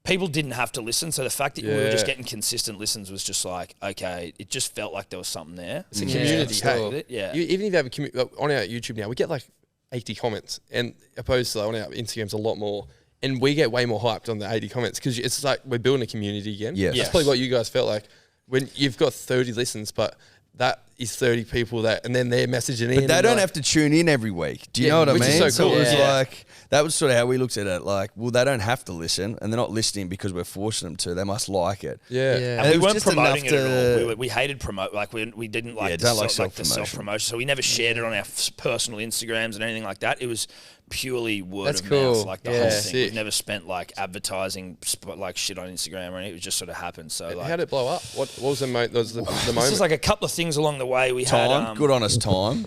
people didn't have to listen, so the fact that we were just getting consistent listens was just like, okay, it just felt like there was something there. It's a community. Even if you have a community on our YouTube now, we get like 80 comments, and opposed to like on our Instagrams a lot more, and we get way more hyped on the 80 comments because it's like we're building a community again. Yeah, that's probably what you guys felt like when you've got 30 listens, but that is 30 people and then they're messaging in. But they don't have to tune in every week. Do you know what I mean? Which is so cool. So it was like, that was sort of how we looked at it. Like, well, they don't have to listen, and they're not listening because we're forcing them to. They must like it. Yeah. And we weren't promoting it at all. We hated promote. Like, we didn't like the self-promotion. So we never shared it on our personal Instagrams and anything like that. It was purely word of mouth, like the whole thing. We've never spent like advertising like shit on Instagram or anything. It just sort of happened. So like, how did it blow up? What was the moment? This is like a couple of things along the way. We had good honest time.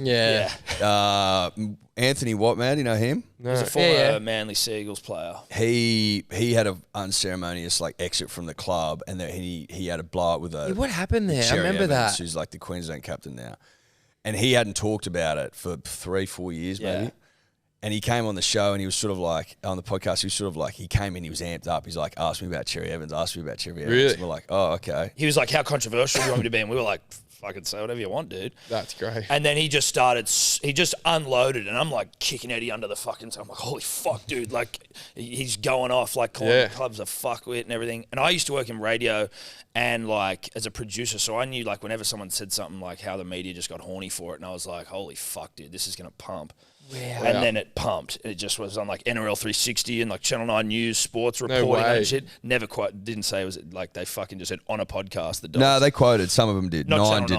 Anthony Watman, you know him? No. He's a former Manly Seagulls player. He had an unceremonious like exit from the club, and then he had a blow up with a. What happened there? Cherry I remember Evans, that. who's like the Queensland captain now, and he hadn't talked about it for 3-4 years maybe. And he came on the show and he was sort of like, on the podcast, he was sort of like, he came in, he was amped up. He's like, ask me about Cherry Evans, Really? And we're like, oh, okay. He was like, how controversial do you want me to be? And we were like, fucking say whatever you want, dude. That's great. And then he just unloaded, and I'm like kicking Eddie under the fucking, I'm like, holy fuck, dude. Like, he's going off, like calling clubs a fuckwit and everything. And I used to work in radio and like as a producer, so I knew like whenever someone said something like how the media just got horny for it, and I was like, holy fuck, dude, this is going to pump. Wow. And then it pumped. It just was on like NRL 360 and like Channel 9 News, sports reporting and shit. Never quite, didn't say it was like they fucking just said on a podcast. The Dogs. No, they quoted. Some of them did. Not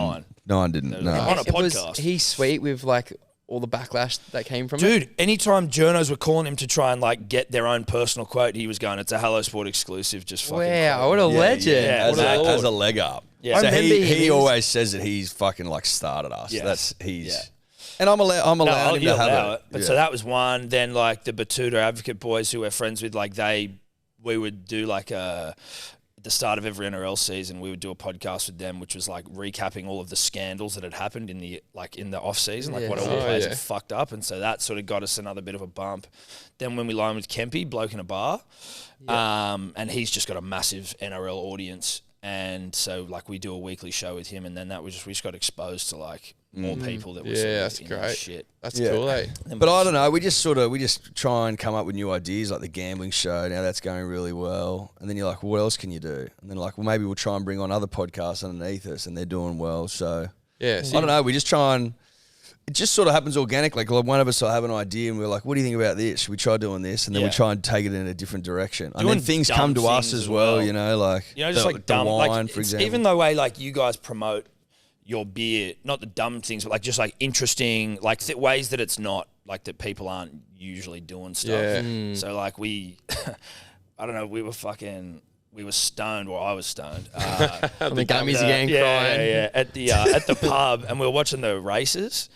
Nine didn't. No. On a podcast. Was he sweet with like all the backlash that came from it? Dude, anytime journos were calling him to try and like get their own personal quote, he was going, it's a Hello Sport exclusive. Just fucking. Wow, what a legend. Yeah, as a leg up. Yeah. So he always says that he's fucking like started us. Yeah. And I'm allowed him to have it. But so that was one. Then like the Batuta Advocate boys who we're friends with, like we would do like at the start of every NRL season, we would do a podcast with them, which was like recapping all of the scandals that had happened in the off season, like what all the players had fucked up. And so that sort of got us another bit of a bump. Then when we lined with Kempy, bloke in a bar, and he's just got a massive NRL audience. And so like we do a weekly show with him, and then we just got exposed to like more people that were that's great. Shit. That's cool, eh? But I don't know. We just try and come up with new ideas, like the gambling show. Now that's going really well. And then you're like, well, what else can you do? And then like, well, maybe we'll try and bring on other podcasts underneath us, and they're doing well. So I don't know. We just try and it just sort of happens organically. Like one of us will have an idea, and we're like, what do you think about this? Should we try doing this? And then we try and take it in a different direction. And then things come to us as well. You know, like just like dumb wine, like for example. Even the way like you guys promote your beer, not the dumb things, but like just like interesting, like ways that it's not like that people aren't usually doing stuff. Yeah. So like I don't know, we were stoned, or I was stoned. The gummies again, crying. At the pub, and we were watching the races,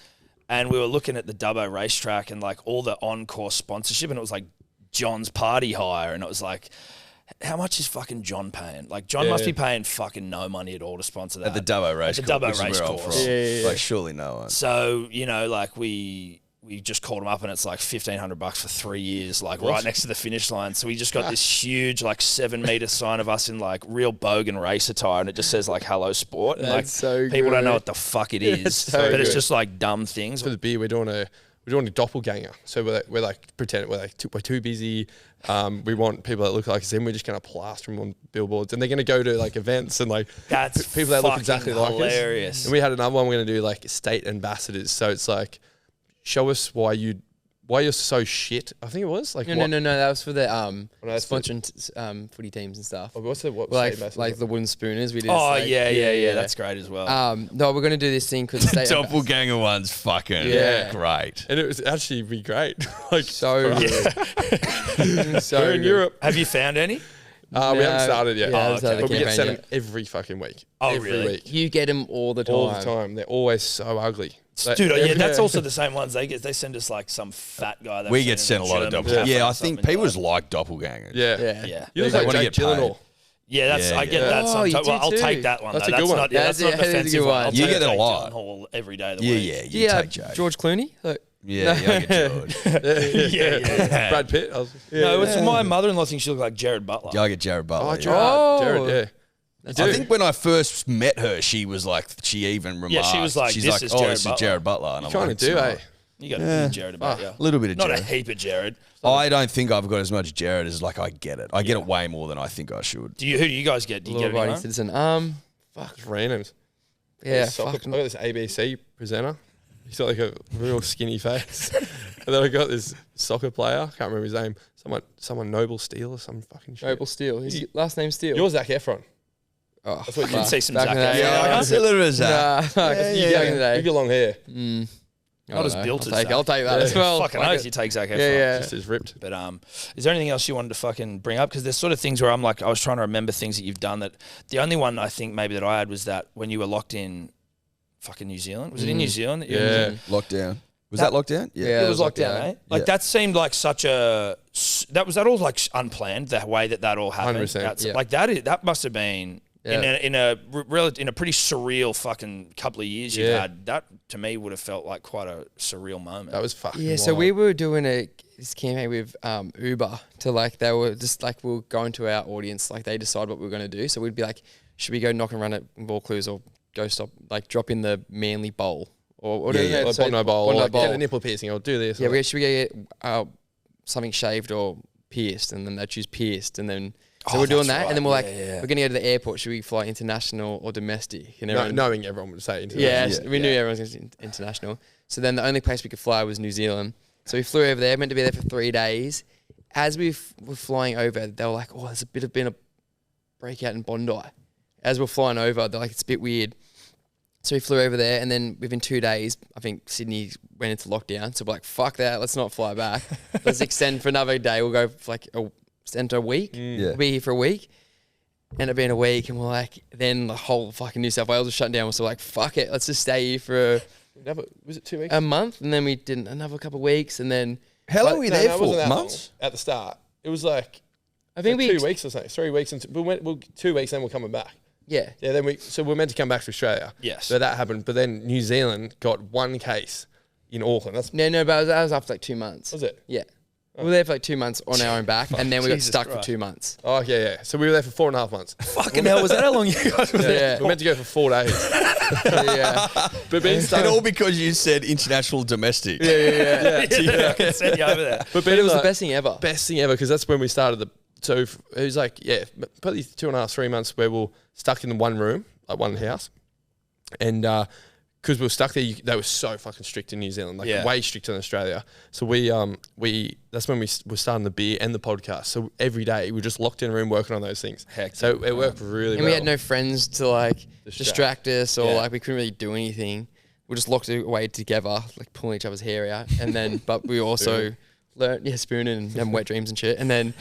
and we were looking at the Dubbo racetrack and like all the Encore sponsorship, and it was like John's party hire, and it was like, how much is fucking John paying? Like, John must be paying fucking no money at all to sponsor that. At the Dubbo race course. At the Dubbo race course. Like, surely no one. So, you know, like, we just called him up, and it's like $1,500 for 3 years, like right next to the finish line. So we just got this huge, like 7-meter sign of us in like real bogan race attire, and it just says like "Hello Sport." And, like, so people good. don't know what the fuck it is, but it's just like dumb things. For the beer, we're doing a doppelganger. So we're like pretend we're too busy. We want people that look like us, and we're just going to plaster them on billboards, and they're going to go to like events and like that's people that look exactly hilarious. Like us. And we had another one we're going to do like state ambassadors. So it's like, show us why you're so shit. I think it was like no. That was for the that's sponsoring footy teams and stuff. Oh, what's the what? Like the wooden spooners. We did. Oh yeah. That's great as well. No, we're gonna do this thing because the doppelganger one's fucking great, and it was actually be great. Like so good. So we're in Europe. Have you found any? We haven't started yet. Okay. But we get sent them every fucking week. Every week. You get them all the time. All the time. They're always so ugly. Dude, that's also the same ones they send us like some fat guy. We get sent a lot of doppelgangers. Yeah, I think people just like doppelgangers. Yeah. You look like Jake Gyllenhaal. Yeah, I get that sometimes. Well, I'll take that one. That's a good one. That's not an offensive one. You get it a lot. Every day of the week. You take Jake. George Clooney. Yeah, I get George. yeah. Brad Pitt. No, it's my mother-in-law thinks she looked like Jared Butler. Yeah, I get Jared Butler. Jared, yeah. I think when I first met her, she was like, she even remarked. Yeah, she was like, this is Jared Butler. And I'm trying like, to do, You got a bit of Jared about you. A little bit of Not Jared. a heap of Jared. I don't think I've got as much Jared as like I get it. I get it way more than I think I should. Who do you guys get? Do you get Law-abiding anyone? citizen. Fuck, randoms. Yeah, I got this ABC presenter. He's got like a real skinny face. And then I got this soccer player. I can't remember his name. Someone Noble Steele or some fucking shit. Noble Steele. His last name's Steele. You're Zac Efron. Oh, That's what you can see some Zac Efron. Yeah, I can see a little bit of Zac. You get long hair. Not as built as Zac. I'll take that as well. Fucking oath you take Zac Efron. Yeah. Just as ripped. But is there anything else you wanted to fucking bring up? Because there's sort of things where I'm like, I was trying to remember things that you've done. That the only one I think maybe that I had was that when you were locked in fucking New Zealand. Was it in New Zealand? That you were in? Lockdown. Was that lockdown? Yeah, it was lockdown, eh? Like that seemed like such a was that all like unplanned, the way that all happened. 100%. Like that must have been in a pretty surreal fucking couple of years you've had. That to me would have felt like quite a surreal moment. That was fucking wild. So we were doing this campaign with Uber to like, they were just like, we'll go into our audience, like they decide what we're going to do. So we'd be like, should we go knock and run at Vaucluse or go stop, like drop in the Manly Bowl? Or Bondi Bowl. Bondi Bowl. Get a nipple piercing. I'll do this. Yeah, should we get something shaved or pierced? And then they choose pierced. And then, so we're doing that. Right. And then we're like, we're going to go to the airport. Should we fly international or domestic? And knowing everyone would say international. Yeah, we knew everyone was going to international. So then the only place we could fly was New Zealand. So we flew over there, meant to be there for 3 days. As we were flying over, they were like, there's been a breakout in Bondi. As we're flying over, they're like, it's a bit weird. So we flew over there, and then within 2 days, I think Sydney went into lockdown. So we're like, fuck that, let's not fly back. Let's extend for another day. We'll go for like extend to a week. We'll be here for a week. Ended up being a week, and we're like, then the whole fucking New South Wales was shut down. So we're like, fuck it, let's just stay here for was it 2 weeks? A month, and then we did another couple of weeks, and then how long were we there for? Months at the start. It was like I think 2 weeks or something, 3 weeks, and we went 2 weeks, then we're coming back. Yeah. Then we're meant to come back to Australia. Yes. So that happened, but then New Zealand got one case in Auckland. No, but that was after like 2 months. Was it? Yeah. We were there for like 2 months on our own back, and then we got stuck for 2 months. Oh, yeah. So we were there for 4.5 months. Fucking hell, was that how long you guys were there? We were meant to go for 4 days. But being stuck, and all because you said international domestic. Yeah. I can send you over there. But it was the best thing ever. Best thing ever, because that's when we started so it was like, probably 2.5, 3 months where we were stuck in one room, like one house. And because we were stuck there, they were so fucking strict in New Zealand, like way stricter than Australia. So we that's when we were starting the beer and the podcast. So every day we were just locked in a room working on those things. So it worked really well. And we had no friends to like distract us, or like we couldn't really do anything. We just locked away together, like pulling each other's hair out. And then, but we also learned, spooning and wet dreams and shit. And then,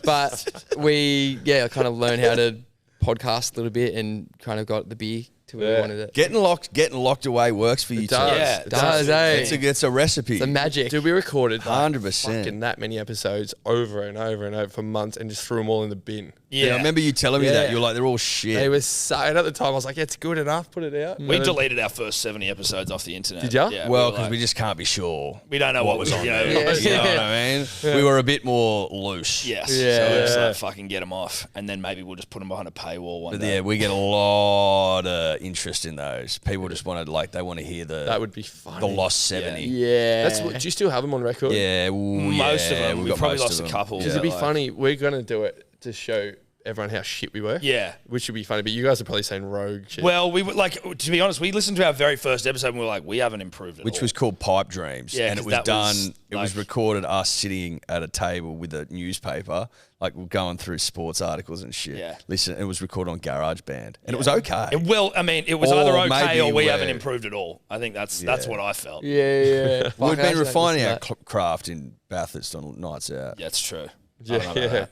but we, kind of learned how to podcast a little bit and kind of got the beer till we wanted it. Getting locked away works for you too. Yeah, It does, eh? It's a recipe. The magic. Dude, we recorded 100%. fucking that many episodes over and over and over for months and just threw them all in the bin. Yeah, I remember you telling me that. Yeah. You were like, they're all shit. They were so, and at the time I was like, yeah, it's good enough, put it out. We deleted our first 70 episodes off the internet. Did ya? Yeah, Well, we were because like, we just can't be sure. we don't know what was on there. You know what I mean? We were a bit more loose. Yes. Yeah. So we just like fucking get them off, and then maybe we'll just put them behind a paywall one But day. yeah, we get a lot of interest in those. People just want to they want to hear That would be funny. the lost 70. Yeah. Do you still have them on record? Yeah, Most of them. we've We got probably most lost of a them. couple. Because Yeah. it'd be like- funny. We're gonna do it to show everyone how shit we were. Yeah. Which would be funny. But you guys are probably saying rogue shit. Well, we were like, to be honest, we listened to our very first episode and we were like, we haven't improved at Which all. was called Pipe Dreams. Yeah, and it 'cause was that done, was, it was like- recorded us sitting at a table with a newspaper, like we're going through sports articles and shit. Yeah. Listen, it was recorded on GarageBand. And it was okay. Well, I mean, it was Or either okay maybe or we we're- haven't improved at all. I think that's what I felt. Yeah. We've been refining our craft in Bathurst on nights out. That's true. yeah.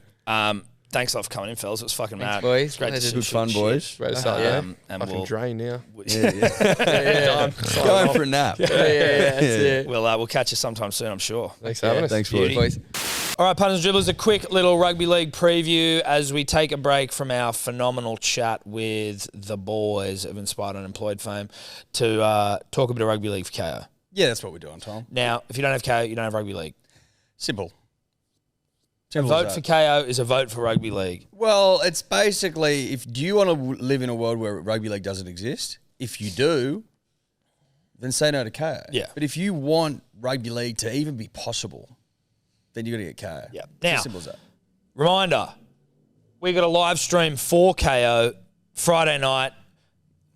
Thanks a lot for coming in, fellas. It was fucking mad. boys. It's great to Pleasure. see Good fun, shit. boys. Ready to start And fucking we'll, drain now. Going for a nap. Yeah, that's it. we'll catch you sometime soon, I'm sure. Thanks for having us. Thanks, Beauty. boys. All right, punters and dribblers, a quick little rugby league preview as we take a break from our phenomenal chat with the boys of Inspired Unemployed fame to talk a bit of rugby league for KO. Yeah, that's what we're doing, Tom. Now, if you don't have KO, you don't have rugby league. Simple. A vote for KO is a vote for rugby league. Well, it's basically, do you want to live in a world where rugby league doesn't exist? If you do, then say no to KO. Yeah. But if you want rugby league to even be possible, then you got to get KO. Yeah. It's Now, as simple as that. reminder, we got a live stream for KO Friday night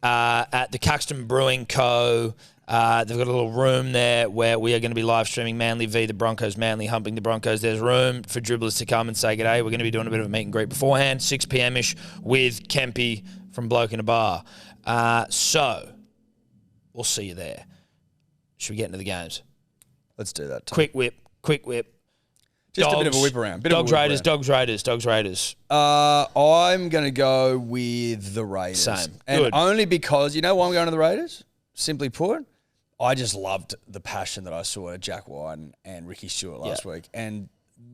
at the Caxton Brewing Co. They've got a little room there where we are going to be live streaming Manly v the Broncos, Manly humping the Broncos. There's room for dribblers to come and say g'day. We're going to be doing a bit of a meet and greet beforehand, 6 p.m.ish with Kempy from Bloke in a Bar. So we'll see you there. Should we get into the games? Let's do that. Tom. Quick whip. Just a bit of a whip around. Dogs Raiders. I'm going to go with the Raiders. Same. And Good. only because, you know why I'm going to the Raiders? Simply put, I just loved the passion that I saw at Jack White and Ricky Stewart last week. And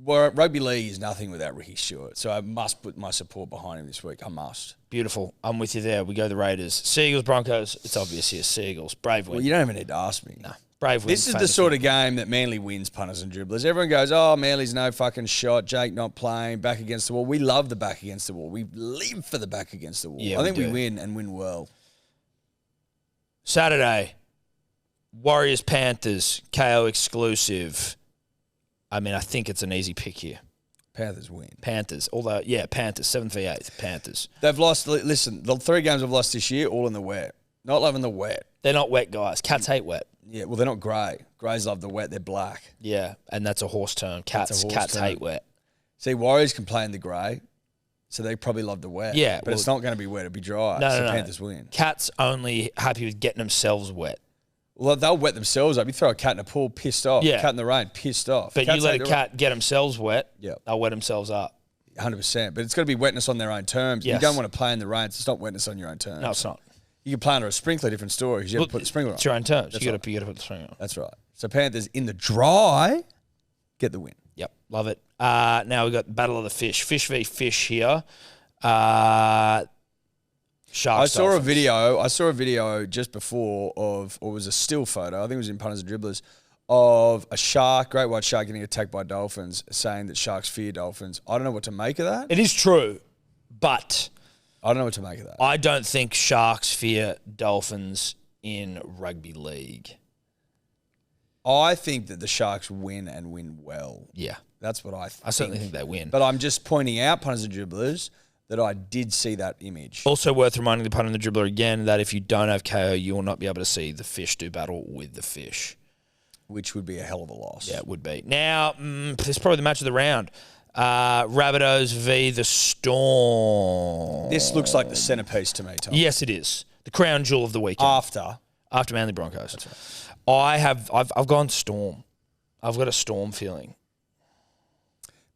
rugby league is nothing without Ricky Stewart. So I must put my support behind him this week. I must. Beautiful. I'm with you there. We go the Raiders. Seagulls, Broncos. It's obvious here. Seagulls. Brave win. Well, you don't even need to ask me. No. Brave win. This is the sort of game that Manly wins, punters and dribblers. Everyone goes, oh, Manly's no fucking shot. Jake not playing, back against the wall. We love the back against the wall. We live for the back against the wall. Yeah, I think we we do. win and win well. Saturday, Warriors, Panthers, KO exclusive. I mean, I think it's an easy pick here. Panthers win. Panthers. Although, yeah, Panthers. 7th v 8th. Panthers. They've lost, listen, the 3 games I've lost this year, all in the wet. Not loving the wet. They're not wet guys. Cats hate wet. Yeah, well, they're not grey. Greys love the wet. They're black. Yeah, and that's a horse term. Cats horse term. hate wet. See, Warriors can play in the grey, so they probably love the wet. Yeah, but it's not going to be wet. It'll be dry. No, so no, no. Panthers win. Cats only happy with getting themselves wet. Well, they'll wet themselves up. You throw a cat in a pool, pissed off. Yeah. Cat in the rain, pissed off. But Cats you let hate a the cat get themselves wet, Yep. they'll wet themselves up. 100%. But it's got to be wetness on their own terms. Yes. You don't want to play in the rain. So it's not wetness on your own terms. No, it's not. You can play under a sprinkler, different story, because you have to put the sprinkler on. It's your own terms. That's You right. got to put the sprinkler on. That's right. So Panthers in the dry get the win. Yep, love it. Now we've got Battle of the Fish. Fish v Fish here. Sharks. I saw a Dolphins. video just before or it was a still photo, I think it was in Punters and Dribblers, of a shark, great white shark, getting attacked by dolphins, saying that sharks fear dolphins. I don't know what to make of that. It is true, but I don't know what to make of that. I don't think Sharks fear Dolphins in rugby league. I think that the Sharks win and win well. Yeah, That's what I think. I certainly think they win. But I'm just pointing out, Punters and Dribblers, that I did see that image. Also worth reminding the punter and the dribbler again that if you don't have KO, you will not be able to see the Fish do battle with the Fish. Which would be a hell of a loss. Yeah, it would be. Now, this is probably the match of the round. Rabbitohs v the Storm. This looks like the centerpiece to me, Tom. Yes, it is. The crown jewel of the weekend. After Manly Broncos. That's right. I've gone Storm. I've got a Storm feeling.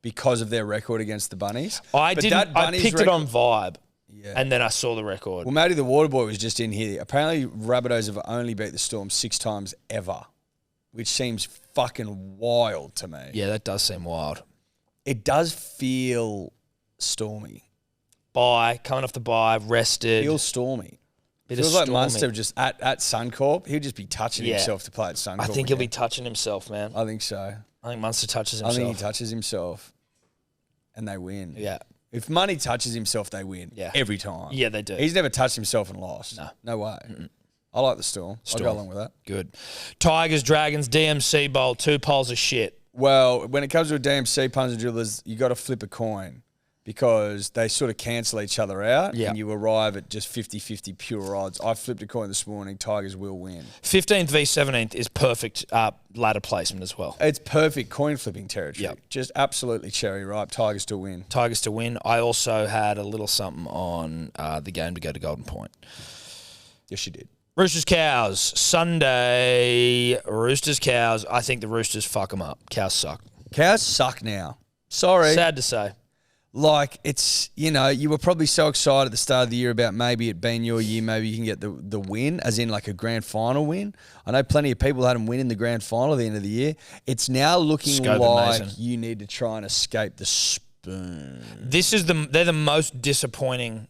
Because of their record against the Bunnies. I But didn't. that I Bunnies picked it on vibe. Yeah. And then I saw the record. Well, Matty the Waterboy was just in here. Apparently, Rabbitohs have only beat the Storm 6 times ever, which seems fucking wild to me. Yeah, that does seem wild. It does feel stormy. Coming off the bye, rested. Feels stormy. Bit Feels of like stormy. Munster just at Suncorp. He'll just be touching himself to play at Suncorp. I think he'll be again. touching himself, man. I think so. I think Munster touches I himself. think he touches himself, and they win. Yeah. If Money touches himself, they win. Yeah. Every time. Yeah, they do. He's never touched himself and lost. No way. I like the Storm. I'll go along with that. Good. Tigers, Dragons, DMC Bowl, 2 piles of shit. Well, when it comes to a DMC punters and dribblers, you got to flip a coin because they sort of cancel each other out and you arrive at just 50-50 pure odds. I flipped a coin this morning. Tigers will win. 15th v 17th is perfect ladder placement as well. It's perfect coin flipping territory. Yep. Just absolutely cherry ripe. Tigers to win. Tigers to win. I also had a little something on the game to go to Golden Point. Yes, you did. Roosters, Cows. Sunday, Roosters, Cows. I think the Roosters fuck them up. Cows suck. Cows suck now. Sorry. Sad to say. Like, it's, you were probably so excited at the start of the year about maybe it being your year, maybe you can get the win, as in like a grand final win. I know plenty of people had them win in the grand final at the end of the year. It's now looking Scope like amazing. you need to try and escape the spoon. They're the most disappointing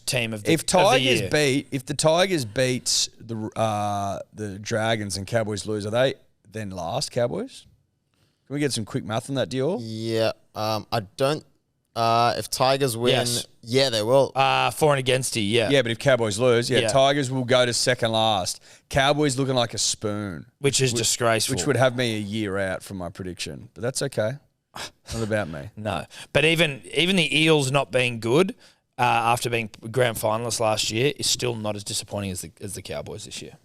team of the If of the year. if the Tigers beats the Dragons and Cowboys lose, are they then last, Cowboys? Can we get some quick math on that deal? Yeah. I don't. If Tigers win, Yes. yeah, they will. For and against you, yeah. Yeah, but if Cowboys lose, Yeah. Tigers will go to second last. Cowboys looking like a spoon. Which is disgraceful. Which would have me a year out from my prediction. But that's okay. Not about me. No. But even the Eels not being good after being grand finalists last year is still not as disappointing as the Cowboys this year.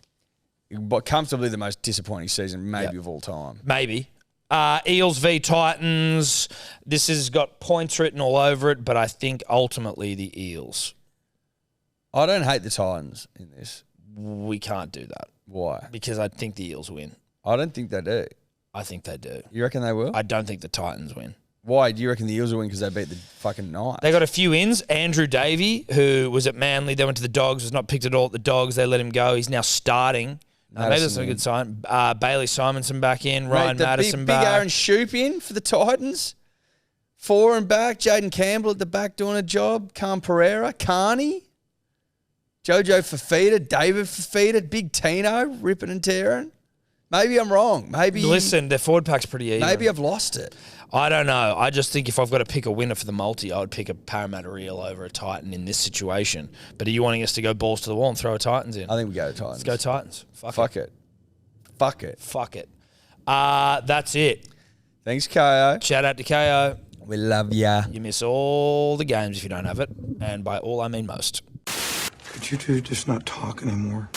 But comfortably the most disappointing season maybe of all time. Maybe. Eels v Titans. This has got points written all over it, but I think ultimately the Eels. I don't hate the Titans in this. We can't do that. Why? Because I think the Eels win. I don't think they do. I think they do. You reckon they will? I don't think the Titans win. Why? Do you reckon the Eels will win because they beat the fucking Knights? They got a few ins. Andrew Davey, who was at Manly, they went to the Dogs, was not picked at all at the Dogs. They let him go. He's now starting. Maybe that's a good sign. Bailey Simonson back in. Ryan Madison back. Big Aaron Shoop in for the Titans. 4 and back. Jaden Campbell at the back doing a job. Cam Pereira. Carney. Jojo Fafita. David Fafita. Big Tino ripping and tearing. Maybe I'm wrong. Maybe. Listen, their forward pack's pretty even. Maybe I've lost it. I don't know. I just think if I've got to pick a winner for the multi, I would pick a Parramatta Eel over a Titan in this situation. But are you wanting us to go balls to the wall and throw a Titans in? I think we go to Titans. Let's go Titans. Fuck it. Fuck it. Fuck it. That's it. Thanks, KO. Shout out to KO. We love ya. You miss all the games if you don't have it. And by all, I mean most. Could you two just not talk anymore?